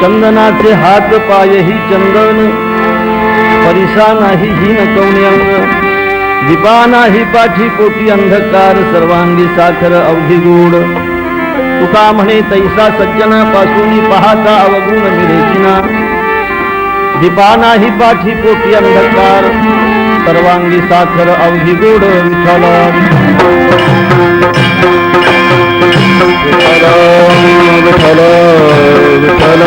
चंदनाचे हात पायही चंदन, परिसा नाही हीन कौण्यंग, दीपा नाही पाठी पोटी अंधकार, सर्वांगी साखर अवघी गोड. तुका म्हणे तैसा सज्जना पासून पाहता अवगुण मिरेचिना, दीपा नाही पाठी पोटी अंधकार, सर्वांगी साखर अवघी गोड. विठ्ठल विठ्ठल विठ्ठल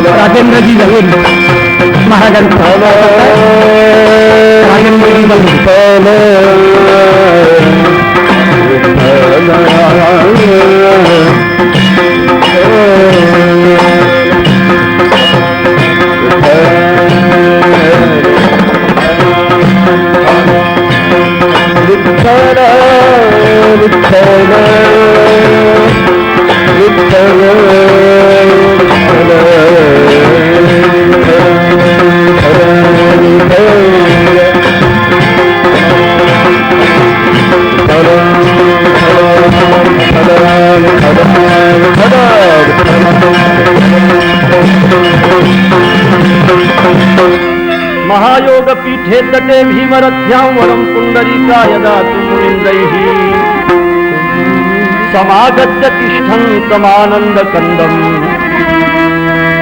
राजेंद्रजी जवळ महाराजांचा राजेंद्रजी विठ्ठल महायोग पीठे तटे भीमरथ्यां वरं पुंडरीकाय दातु मुनिंदैः समागत्य तिष्ठन्तमानंद कंदम्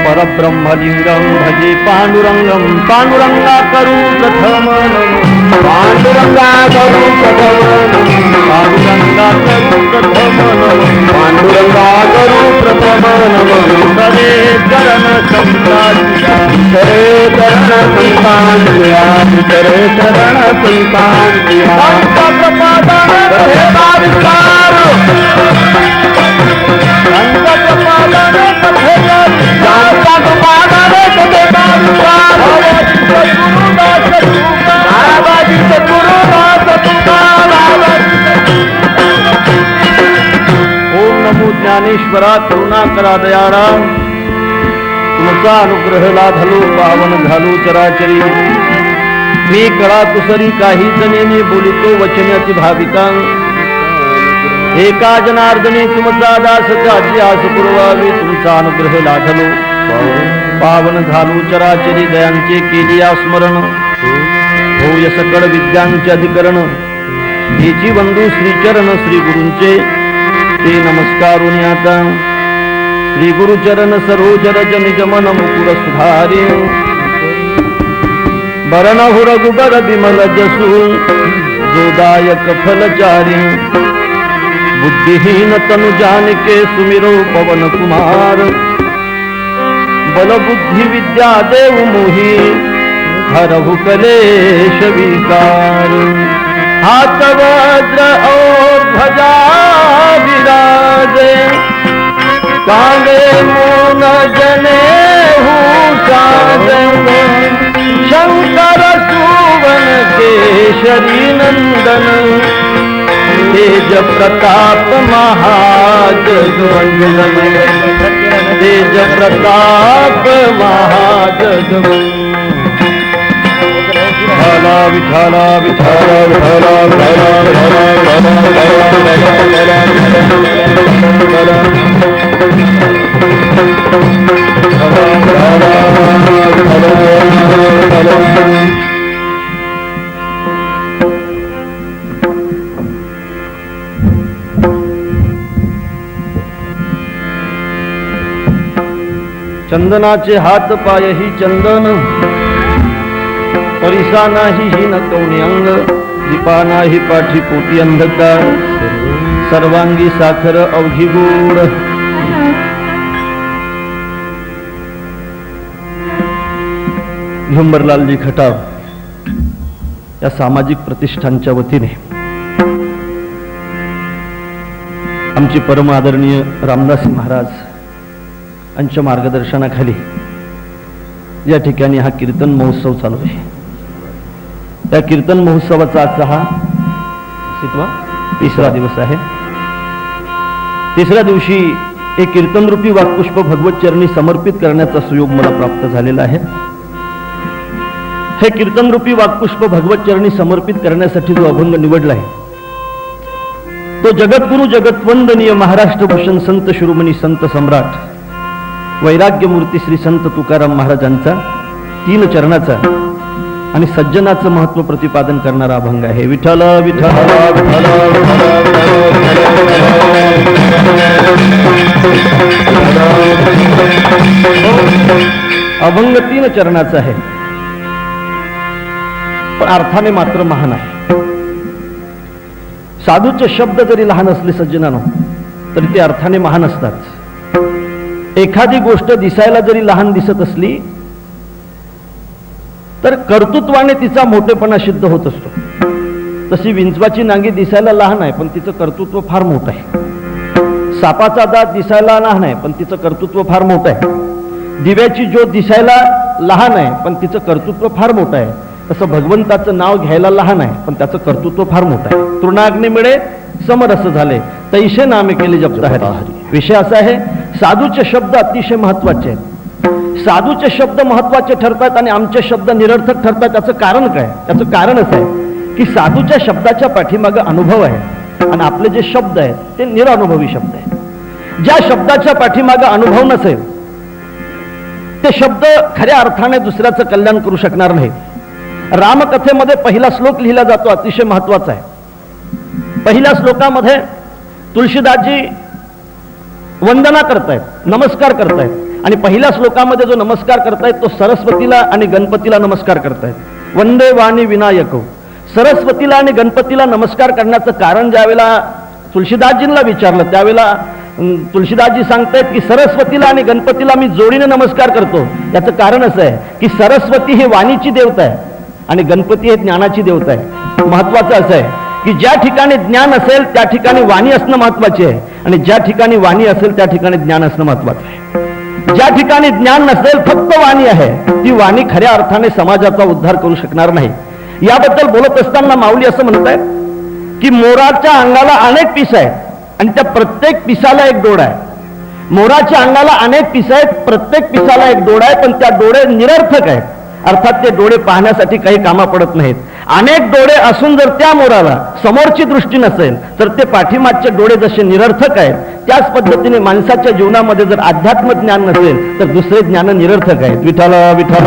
परब्रह्मलिंगं भजे पांडुरंगं पांडुरंगा करू प्रथम पांडुरंगा करू प्रथम पांडुरंगा करू प्रथम पांडुरंगा करू प्रथम करे चरण संतांच्या करे चरण संतांच्या करे चरण संतांच्या प्रपादान कथेचा विस्तार प्रपादान कथेचा ओम नमो ज्ञानेश्वरा करुणा करा दयाळा, तुमचा अनुग्रह लाधलो पावन झालो चराचरी. मी कळा कुसरी काही जनेने बोलितो वचनाची भाविका, एका जनार्दने तुमचा दास त्याची आस पुरवावी. तुमचा अनुग्रह लाधलो पावन झालो चराचरी, दयांचे केली स्मरण होय सकळ विद्यांचे अधिकरण. हेची बंधू श्रीचरण श्री गुरूंचे ते नमस्कारुनी आता. श्री गुरुचरण सरोजर निज मन मुकुर सुधारे, बरण रघुबर बिमल जसू जोदायक फलचारी. बुद्धिहीन तनु जानिके सुमिरो पवन कुमार, बल बुद्धि विद्या देव मोही हरहु कलेश विकार. हाथ वज्र और ध्वजा विराजे, कांगे मोन जने साजे. शंकर सुवन केशरी नंदन, तेज प्रताप महाजगवंदन. तेज प्रताप महाजगवंदन. विठाला विठाला विठाला चंदनाचे हात पायही चंदन, परिसा नाही हीन कौण्यंग, दीपा नाही पाठी पोटी अंधकार, सर्वांगी साखर अवघी गोड. झुंबरलालजी खटाव या सामाजिक प्रतिष्ठानच्या वतीने आमचे परम आदरणीय रामदासी महाराज यांच्या मार्गदर्शनाखाली या ठिकाणी हा कीर्तन महोत्सव चालू आहे. त्या कीर्तन महोत्सवाचा आजचा हा तिसरा दिवस आहे. तिसऱ्या दिवशी एक कीर्तनरूपी वाक्पुष्प भगवत चरणी समर्पित करण्याचा सुयोग मला प्राप्त झालेला आहे. हे कीर्तनरूपी वाक्पुष्प भगवत चरणी समर्पित करण्यासाठी जो अभंग निवडला आहे तो जगद्गुरु जगत्वंदनीय महाराष्ट्र भूषण संत शिरोमणी संत सम्राट वैराग्य मूर्ती श्री संत तुकाराम महाराजांचा 3 चरणाचा आणि सज्जनाचं महत्व प्रतिपादन करणारा अभंग आहे. विठ्ठल विठ्ठल अभंग 3 चरणाचा आहे, पण अर्थाने मात्र महान आहे. साधूचे शब्द जरी लहान असले सज्जनानो तरी ते अर्थाने महान असतात. एखादी गोष्ट दिसायला जरी लहान दिसत असली तर कर्तृत्वाने तिचा मोठेपणा सिद्ध होत असतो. तशी विंचवाची नांगी दिसायला लहान आहे पण तिचं कर्तृत्व फार मोठं आहे. सापाचा दात दिसायला लहान आहे पण तिचं कर्तृत्व फार मोठं आहे. दिव्याची ज्योत दिसायला लहान आहे पण तिचं कर्तृत्व फार मोठं आहे. तसं भगवंताचं नाव घ्यायला लहान आहे पण त्याचं कर्तृत्व फार मोठं आहे. तृणाग्नी मिळे समरस झाले तैसे नामे केले जपता हरी. विषय असा आहे, साधूचे शब्द अतिशय महत्वाचे आहेत. साधूचे शब्द महत्वाचे ठरतात आणि आमचे शब्द निरर्थक ठरतात. त्याचं कारण काय? त्याचं कारण असं आहे की साधूच्या शब्दाच्या पाठीमागे अनुभव आहे आणि आपले जे शब्द आहेत ते निरानुभवी शब्द आहेत. ज्या शब्दाच्या पाठीमागे अनुभव नसेल ते शब्द खऱ्या अर्थाने दुसऱ्याचं कल्याण करू शकणार नाही. रामकथेमध्ये पहिला श्लोक लिहिला जातो, अतिशय महत्वाचा आहे. पहिल्या श्लोकामध्ये तुळशीदासजी वंदना करतायत, नमस्कार करतायत आणि पहिल्या श्लोकामध्ये जो नमस्कार करतायत तो सरस्वतीला आणि गणपतीला नमस्कार करतायत. वंदे वाणी विनायको. सरस्वतीला आणि गणपतीला नमस्कार करण्याचं कारण ज्यावेळेला तुळशीदासजींना विचारलं त्यावेळेला तुळशीदासजी सांगतायत की सरस्वतीला आणि गणपतीला मी जोडीने नमस्कार करतो. याचं कारण असं आहे की सरस्वती ही वाणीची देवता आहे आणि गणपती हे ज्ञानाची देवता आहे. महत्वाचं असं आहे की ज्या ठिकाणी ज्ञान असेल त्या ठिकाणी वाणी असणं महत्वाचे आहे आणि ज्या ठिकाणी वाणी असेल त्या ठिकाणी ज्ञान असणं महत्वाचं आहे. ज्या ठिकाणी ज्ञान नसेल फक्त वाणी आहे ती वाणी खऱ्या अर्थाने समाजाचा उद्धार करू शकणार नाही. याबद्दल बोलत असताना माऊली असं म्हणतायत की मोराच्या अंगाला अनेक पिस आहेत आणि त्या प्रत्येक पिसाला एक डोळा आहे. मोराच्या अंगाला अनेक पिस आहेत, प्रत्येक पिसाला एक डोळा आहे, पण त्या डोळे निरर्थक आहेत. अर्थात ते डोळे पाहण्यासाठी काही कामा पडत नाहीत. अनेक डोळे असून जर त्या मोराला समोरची दृष्टी नसेल तर ते पाठीमागचे डोळे जसे निरर्थक आहेत त्याच पद्धतीने माणसाच्या जीवनामध्ये जर अध्यात्म ज्ञान नसेल तर दुसरे ज्ञान निरर्थक आहेत. विठ्ठल विठ्ठल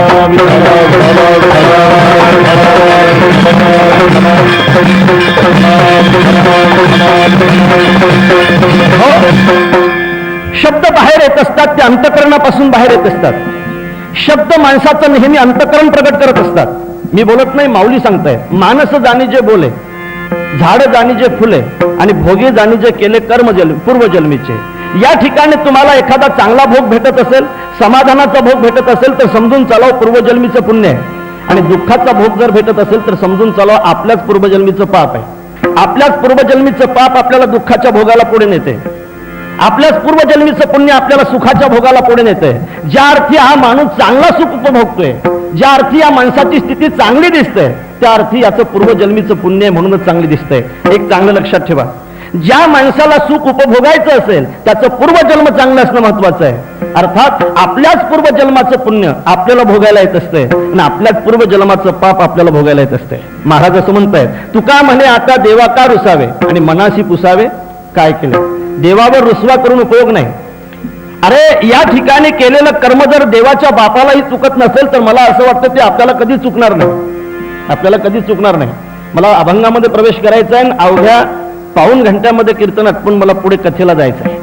शब्द बाहेर येत असतात ते अंतःकरणापासून बाहेर येत असतात. शब्द माणसाचं नेहमी अंतःकरण प्रकट करत असतात. मी बोलत नाही, माऊली सांगताय. मानस जाणी जे बोले, झाड जाणी जे फुले आणि भोगे जाणी जे केले कर्म पूर्वजन्मीचे. या ठिकाणी तुम्हाला एखादा चांगला भोग भेटत असेल, समाधानाचा भोग भेटत असेल तर समजून चालाव पूर्वजन्मीचं पुण्य आहे आणि दुःखाचा भोग जर भेटत असेल तर समजून चालाव आपल्याच पूर्वजन्मीचं पाप आहे. आपल्याच पूर्वजन्मीचं पाप आपल्याला दुःखाच्या भोगाला पुढे नेते, आपल्याच पूर्वजन्मीचं पुण्य आपल्याला सुखाच्या भोगाला पुढे नेते. ज्या अर्थी हा माणूस चांगला सुख उपभोगतोय, ज्या अर्थी या माणसाची स्थिती चांगली दिसते त्या अर्थी याचं पूर्वजन्मीचं पुण्य आहे म्हणूनच चांगली दिसतंय. एक चांगलं लक्षात ठेवा, ज्या माणसाला सुख उपभोगायचं असेल त्याचं पूर्वजन्म चांगलं असणं महत्वाचं आहे. अर्थात आपल्याच पूर्वजन्माचं पुण्य आपल्याला भोगायला येत असते आणि आपल्याच पूर्वजन्माचं पाप आपल्याला भोगायला येत असते. महाराज असं म्हणतायत, तुका म्हणे आता देवा का रुसावे आणि मनाशी पुसावे काय केले. देवावर रुसवा करून उपयोग नाही. अरे या ठिकाणी केलेलं कर्म जर देवाच्या बापालाही चुकत नसेल तर मला असं वाटतं ते आपल्याला कधी चुकणार नाही, आपल्याला कधी चुकणार नाही. मला अभंगामध्ये प्रवेश करायचा आहे, अवघ्या पाऊण घंट्यामध्ये कीर्तन आटपून मला पुढे कथेला जायचं आहे.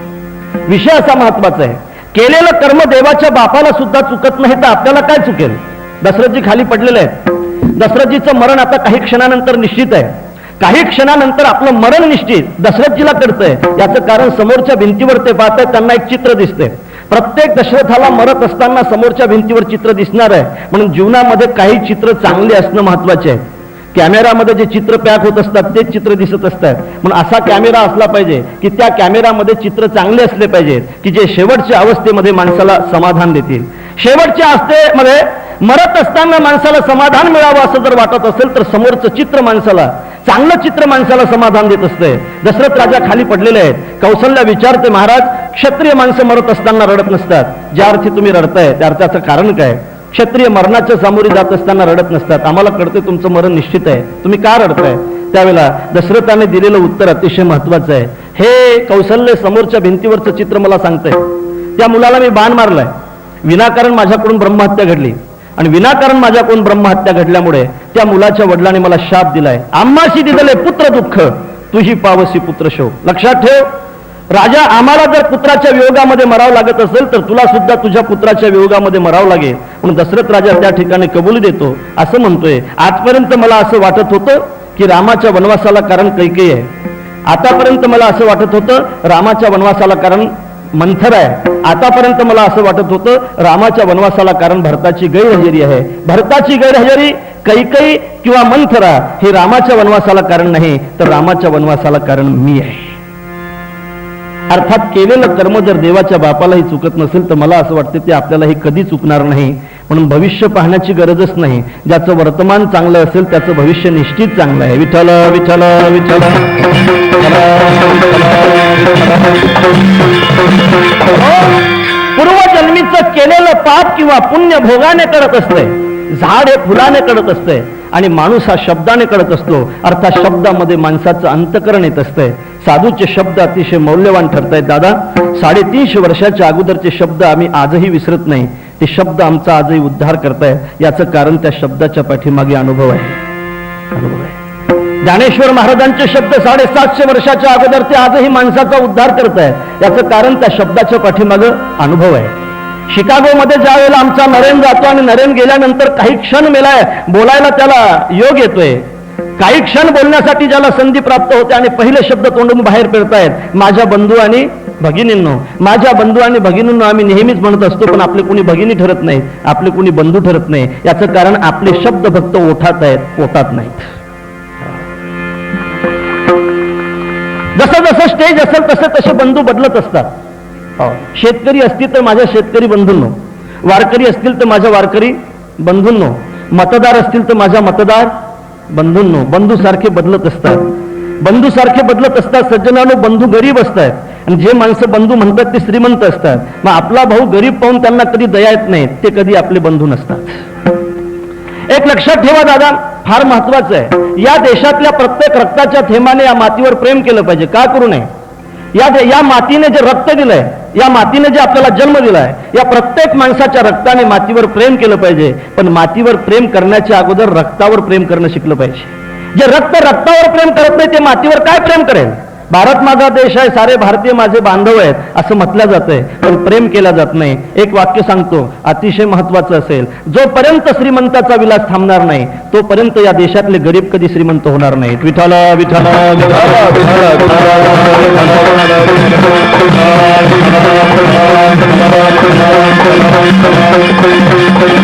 विषय असा महत्वाचा आहे, केलेलं कर्म देवाच्या बापाला सुद्धा चुकत नाही तर आपल्याला काय चुकेल. दशरथजी खाली पडलेले आहेत. दशरथजीचं मरण आता काही क्षणानंतर निश्चित आहे. काही क्षणानंतर आपलं मरण निश्चित दशरथजीला कळतंय. याचं कारण समोरच्या भिंतीवर ते पाहत आहेत, त्यांना एक चित्र दिसते. प्रत्येक दशरथाला मरत असताना समोरच्या भिंतीवर चित्र दिसणार आहे. म्हणून जीवनामध्ये काही चित्र चांगले असणं महत्वाचे आहे. कॅमेरामध्ये जे चित्र पॅक होत असतात तेच चित्र दिसत असतात. म्हणून असा कॅमेरा असला पाहिजे की त्या कॅमेरामध्ये चित्र चांगले असले पाहिजेत की जे शेवटच्या अवस्थेमध्ये माणसाला समाधान देतील. शेवटच्या अवस्थेमध्ये मरत असताना माणसाला समाधान मिळावं असं जर वाटत असेल तर समोरचं चित्र माणसाला, चांगलं चित्र माणसाला समाधान देत असते. दशरथ राजा खाली पडलेले आहेत. कौशल्या विचारते, महाराज क्षत्रिय माणसं मरत असताना रडत नसतात, ज्या अर्थी तुम्ही रडताय त्या अर्थाचं कारण काय. क्षत्रिय मरणाच्या सामोरी जात असताना रडत नसतात. आम्हाला कळते तुमचं मरण निश्चित आहे, तुम्ही का रडताय. त्यावेळेला दशरथाने दिलेलं उत्तर अतिशय महत्वाचं आहे. हे कौशल्य समोरच्या भिंतीवरचं चित्र मला सांगतंय. त्या मुलाला मी बाण मारलाय, विनाकारण माझ्याकडून ब्रह्महत्या घडली आणि विनाकारण माझ्याकडून ब्रह्महत्या घडल्यामुळे त्या मुलाच्या वडिलांनी मला शाप दिलाय. आम्हाशी दिलेले पुत्र दुःख तुझी पावसी पुत्र शोक. लक्षात ठेव राजा, आम्हाला जर पुत्राच्या वियोगामध्ये मरावं लागत असेल तर तुला सुद्धा तुझ्या पुत्राच्या वियोगामध्ये मरावं लागेल. म्हणून दशरथ राजा त्या ठिकाणी कबुली देतो. असं म्हणतोय, आजपर्यंत मला असं वाटत होतं की रामाच्या वनवासाला कारण कैकेयी आहे, आतापर्यंत मला असं वाटत होतं रामाच्या वनवासाला कारण मंथर आहे, आतापर्यंत मला असं वाटत होतं रामाच्या वनवासाला कारण भरताची गैरहजेरी आहे. भरताची गैरहजेरी कैकेयी किंवा मंथरा हे रामाच्या वनवासाला कारण नाही, तर रामाच्या वनवासाला कारण मी आहे. अर्थात केलेलं कर्म जर देवाच्या बापालाही चुकत नसेल तर मला असं वाटतं ते आपल्यालाही कधी चुकणार नाही. म्हणून भविष्य पाहण्याची गरजच नाही. ज्याचं वर्तमान चांगलं असेल त्याचं भविष्य निश्चित चांगलं आहे. विठ्ठल विठ्ठल विठ्ठल. पूर्वजन्मीचं केलेलं पाप किंवा पुण्य भोगाने कळत असतंय. झाड हे फुलाने कळत असतंय आणि माणूस हा शब्दाने कळत असतो. अर्थात शब्दामध्ये माणसाचं अंतकरण येत असतंय. साधूचे शब्द अतिशय मौल्यवान ठरतायत दादा. 350 वर्षाच्या अगोदरचे शब्द आम्ही आजही विसरत नाही. ते शब्द आमचा आजही उद्धार करतायत. याचं कारण त्या शब्दाच्या पाठीमागे अनुभव आहे. अनुभव आहे. ज्ञानेश्वर महाराजांचे शब्द 750 वर्षाच्या अगोदर ते आजही माणसाचा उद्धार करतायत. याचं कारण त्या शब्दाच्या पाठीमागे अनुभव आहे. शिकागोमध्ये ज्या वेळेला आमचा नरेन जातो आणि नरेन गेल्यानंतर काही क्षण मेलाय बोलायला त्याला योग येतोय, काही क्षण बोलण्यासाठी ज्याला संधी प्राप्त होते आणि पहिले शब्द तोंडून बाहेर पडतायत माझ्या बंधू आणि भगिनींनो. माझ्या बंधू आणि भगिनींनो आम्ही नेहमीच म्हणत असतो, पण आपले कोणी भगिनी ठरत नाही, आपले कोणी बंधू ठरत नाही. याचं कारण आपले शब्द फक्त ओठात आहेत, पोटात नाहीत. जसं जसं स्टेज असेल तसे तसे बंधू बदलत असतात. शेतकरी असतील तर माझ्या शेतकरी बंधूंनो, वारकरी असतील तर माझ्या वारकरी बंधूंनो, मतदार असतील तर माझ्या मतदार बंधूंनो. बंधू सारखे बदलत असतात, बंधू सारखे बदलत असतात. सज्जनानो, बंधू गरीब असतात आणि जे माणसं बंधू म्हणतात ते श्रीमंत असतात. मग आपला भाऊ गरीब पाहून त्यांना कधी दया येत नाही, ते कधी आपले बंधू नसतात. एक लक्षात ठेवा दादा, फार महत्वाचं आहे. या देशातल्या प्रत्येक रक्ताच्या थेंबाने या मातीवर प्रेम केलं पाहिजे. का करू नये? या मातीने जे रक्त दिलंय, या मातीने जे आपल्याला जन्म दिलाय, या प्रत्येक माणसाच्या रक्ताने मातीवर प्रेम केलं पाहिजे. पण मातीवर प्रेम करण्याच्या अगोदर रक्तावर प्रेम करणं शिकलं पाहिजे. जे रक्तावर प्रेम करत नाही ते मातीवर काय प्रेम करेल? भारत माझा देश आहे, सारे भारतीय माझे बांधव आहेत असं म्हटलं जातंय, पण प्रेम केला जात नाही. एक वाक्य सांगतो, अतिशय महत्वाचं असेल. जोपर्यंत श्रीमंताचा विलास थांबणार नाही तोपर्यंत या देशातले गरीब कधी श्रीमंत होणार नाहीत. विठ्ठल विठ्ठल.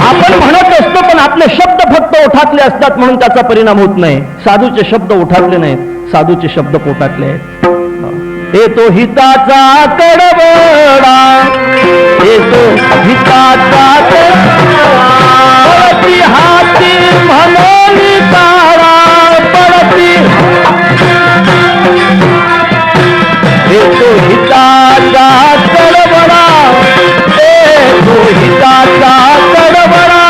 आपण म्हणत असतो पण आपले शब्द फक्त ओठातले असतात म्हणून त्याचा परिणाम होत नाही. साधूचे शब्द ओठातले नाहीत, साधूचे शब्द पोटातले आहेत. येतो हिताचा कडवडा, येतो हिताचा पडती हाती म्हणून तारा पडती. येतो हिताचा कडवडा, येतो हिताचा कडवडा.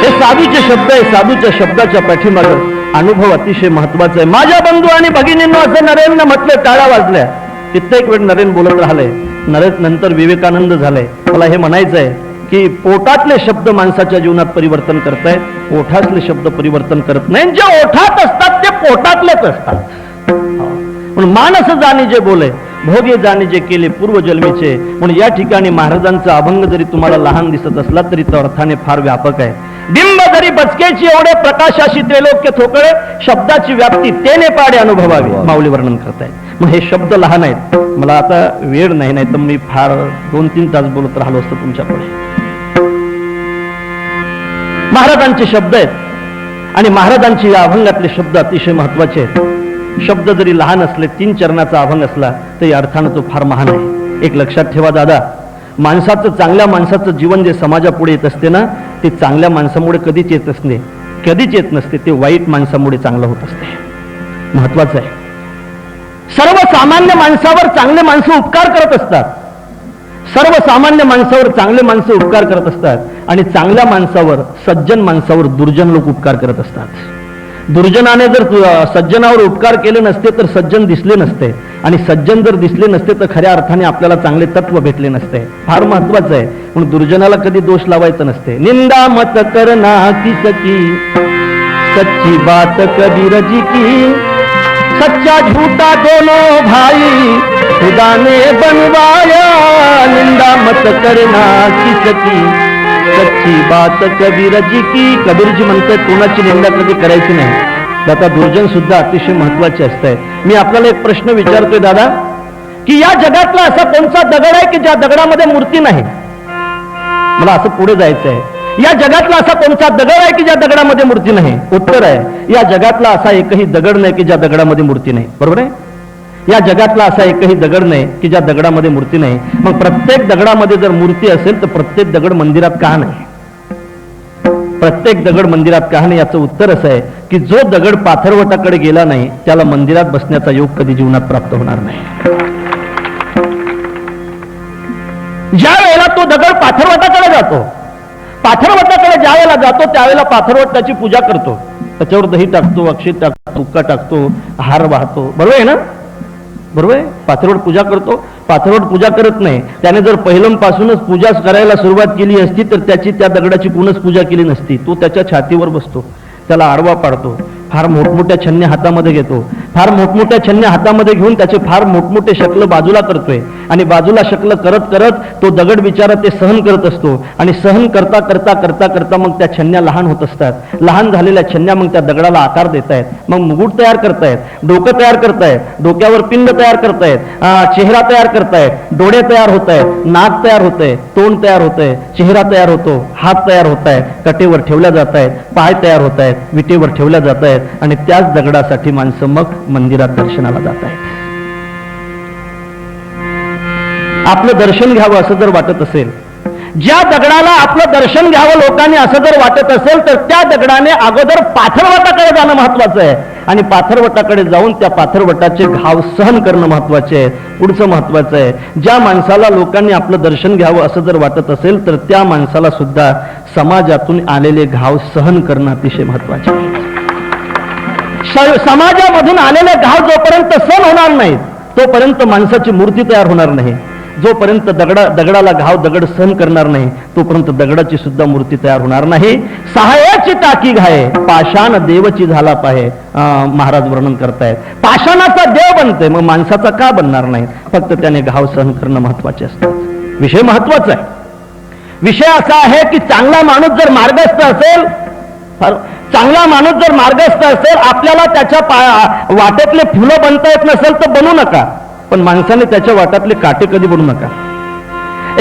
हे साधूचे शब्द आहे. साधूच्या शब्दाच्या पाठीमागे अनुभव अतिशय महत्वाचा आहे. माझ्या बंधू आणि भगिनींनो असं नरेननं म्हटलं, टाळ्या वाजल्या. कित्येक वेळ नरेन बोलत राहिलंय. नरेन नंतर विवेकानंद झालंय. मला हे म्हणायचं आहे की पोटातले शब्द माणसाच्या जीवनात परिवर्तन करतायत, ओठातले शब्द परिवर्तन करत नाही. जे ओठात असतात ते पोटातलेच असतात. म्हणून मानस जाणी जे बोले, भोगे जाणे जे केले पूर्वजन्मीचे. म्हणून या ठिकाणी महाराजांचा अभंग जरी तुम्हाला लहान दिसत असला तरी तो अर्थाने फार व्यापक आहे. बिंब जरी बचकेची एवढे प्रकाशाशी त्रैलोक्य थोकळे, शब्दाची व्याप्ती तेने पाडे अनुभवावी, माऊली वर्णन करतायत. मग हे शब्द लहान आहेत. मला आता वेळ नाही, नाही तर मी फार 2-3 तास बोलत राहिलो असतो तुमच्यापुढे. महाराजांचे शब्द आहेत आणि महाराजांचे या अभंगातले शब्द अतिशय महत्वाचे आहेत. शब्द जरी लहान असले, 3 चरणाचा अभंग असला तरी अर्थानं तो फार महान आहे. एक लक्षात ठेवा दादा, माणसाचं, चांगल्या माणसाचं जीवन जे समाजापुढे येत असते ना, ते चांगल्या माणसामुळे कधीच येत असते, कधीच येत नसते. ते वाईट माणसामुळे चांगलं होत असते. महत्वाचं आहे. सर्वसामान्य माणसावर चांगले माणसं उपकार करत असतात. सर्वसामान्य माणसावर चांगले माणसं उपकार करत असतात आणि चांगल्या माणसावर सज्जन माणसावर दुर्जन लोक उपकार करत असतात. दुर्जनाने जर सज्जनावर उपकार केले नसते तर सज्जन दिसले नसते आणि सज्जन जर दिसले नसते तर खऱ्या अर्थाने आपल्याला चांगले तत्व भेटले नसते. फार महत्वाचं आहे. म्हणून दुर्जनाला कधी दोष लावायचा नसते. निंदा मत करना किसकी सच्ची बात कबीर जी की, सच्चा झूठा दोनों भाई खुदा ने बनवाया. निंदा मत करना किसकी सच्ची बात कबीर जी की. कबीरजी म्हणतात कोणाची निंदा कधी करायची नाही. दादा दुर्जन सुद्धा अतिशय महत्वाचे असते. मी आपल्याला एक प्रश्न विचारतोय दादा, की या जगातला असा कोणता दगड आहे की ज्या दगडामध्ये मूर्ती नाही? मला असं पुढे जायचं आहे. या जगातला असा कोणता दगड आहे की ज्या दगडामध्ये मूर्ती नाही? उत्तर आहे या जगातला असा एकही दगड नाही की ज्या दगडामध्ये मूर्ती नाही. बरोबर आहे? या जगातला असा एकही दगड नाही की ज्या दगडामध्ये मूर्ती नाही. मग प्रत्येक दगडामध्ये जर मूर्ती असेल तर प्रत्येक दगड मंदिरात का नाही? प्रत्येक दगड मंदिरात का नाही याचं उत्तर असं आहे की जो दगड पाथरवटाकडे गेला नाही त्याला मंदिरात बसण्याचा योग कधी जीवनात प्राप्त होणार नाही. ज्या वेळेला तो दगड पाथरवटाकडे जातो, पाथरवटाकडे ज्या वेळेला जातो त्यावेळेला पाथरवट त्याची पूजा करतो, त्याच्यावर दही टाकतो, अक्षित टाकतो, बुक्का टाकतो, हार वाहतो. बरोबर आहे ना? बरोबर आहे? पाथरवट पूजा करतो. पाथरवट पूजा करत नाही. त्याने जर पहिलंपासूनच पूजा करायला सुरुवात केली असती तर त्याची त्या दगडाची कोणच पूजा केली नसती. तो त्याच्या छातीवर बसतो, त्याला आडवा पाडतो, फार मोठमोठ्या छन्ने हातामध्ये घेतो, फार मोठमोठ्या छन्ने हातामध्ये घेऊन त्याचे फार मोठमोठे शकल बाजूला करतोय आणि बाजूला शकल करत करत तो दगड बिचारा ते सहन करत असतो आणि सहन करता करता करता करता मग त्या छन्न्या लहान होत असतात. लहान झालेल्या छन्न्या मग त्या दगडाला आकार देत आहेत, मग मुकुट तयार करतायत, डोकं तयार करतायत, डोक्यावर पिंड तयार करतायत, चेहरा तयार करतायत, डोळे तयार होत आहेत, नाक तयार होतंय, तोंड तयार होतंय, चेहरा तयार होतो, हात तयार होत आहेत, कटेवर ठेवल्या जात आहेत, पाय तयार होत आहेत, विटेवर ठेवल्या जात आहेत आणि त्याच दगडासाठी माणसं मग मंदिरात दर्शनाला जात आहेत. आपलं दर्शन घ्यावं असं जर वाटत असेल, ज्या दगडाला आपलं दर्शन घ्यावं लोकांनी असं जर वाटत असेल तर त्या दगडाने अगोदर पाथरवटाकडे जाणं महत्वाचं आहे आणि पाथरवटाकडे जाऊन त्या पाथरवटाचे घाव सहन करणं महत्वाचे आहे. पुढचं महत्वाचं आहे, ज्या माणसाला लोकांनी आपलं दर्शन घ्यावं असं जर वाटत असेल तर त्या माणसाला सुद्धा समाजातून आलेले घाव सहन करणं अतिशय महत्वाचे आहे. समाजामधून आलेले घाव जोपर्यंत सहन होणार नाहीत तोपर्यंत माणसाची मूर्ती तयार होणार नाही. जोपर्यंत दगडाला घाव दगड सहन करणार नाही तोपर्यंत दगडाची सुद्धा मूर्ती तयार होणार नाही. सहाय्याची टाकी घाये पाषाण देवची झाला पाहे, महाराज वर्णन करतायत. पाषाणाचा देव बनते मग माणसाचा का बनणार नाही? फक्त त्याने घाव सहन करणं महत्वाचे असतात. विषय महत्वाचा आहे. विषय असा आहे की चांगला माणूस जर मार्गस्थ असेल, चांगला माणूस जर मार्गस्थ असेल, आपल्याला त्याच्या वाटेतले फुलं बनता येत नसेल तर बनू नका, पण माणसाने त्याच्या वाटातले काटे कधी बनू नका.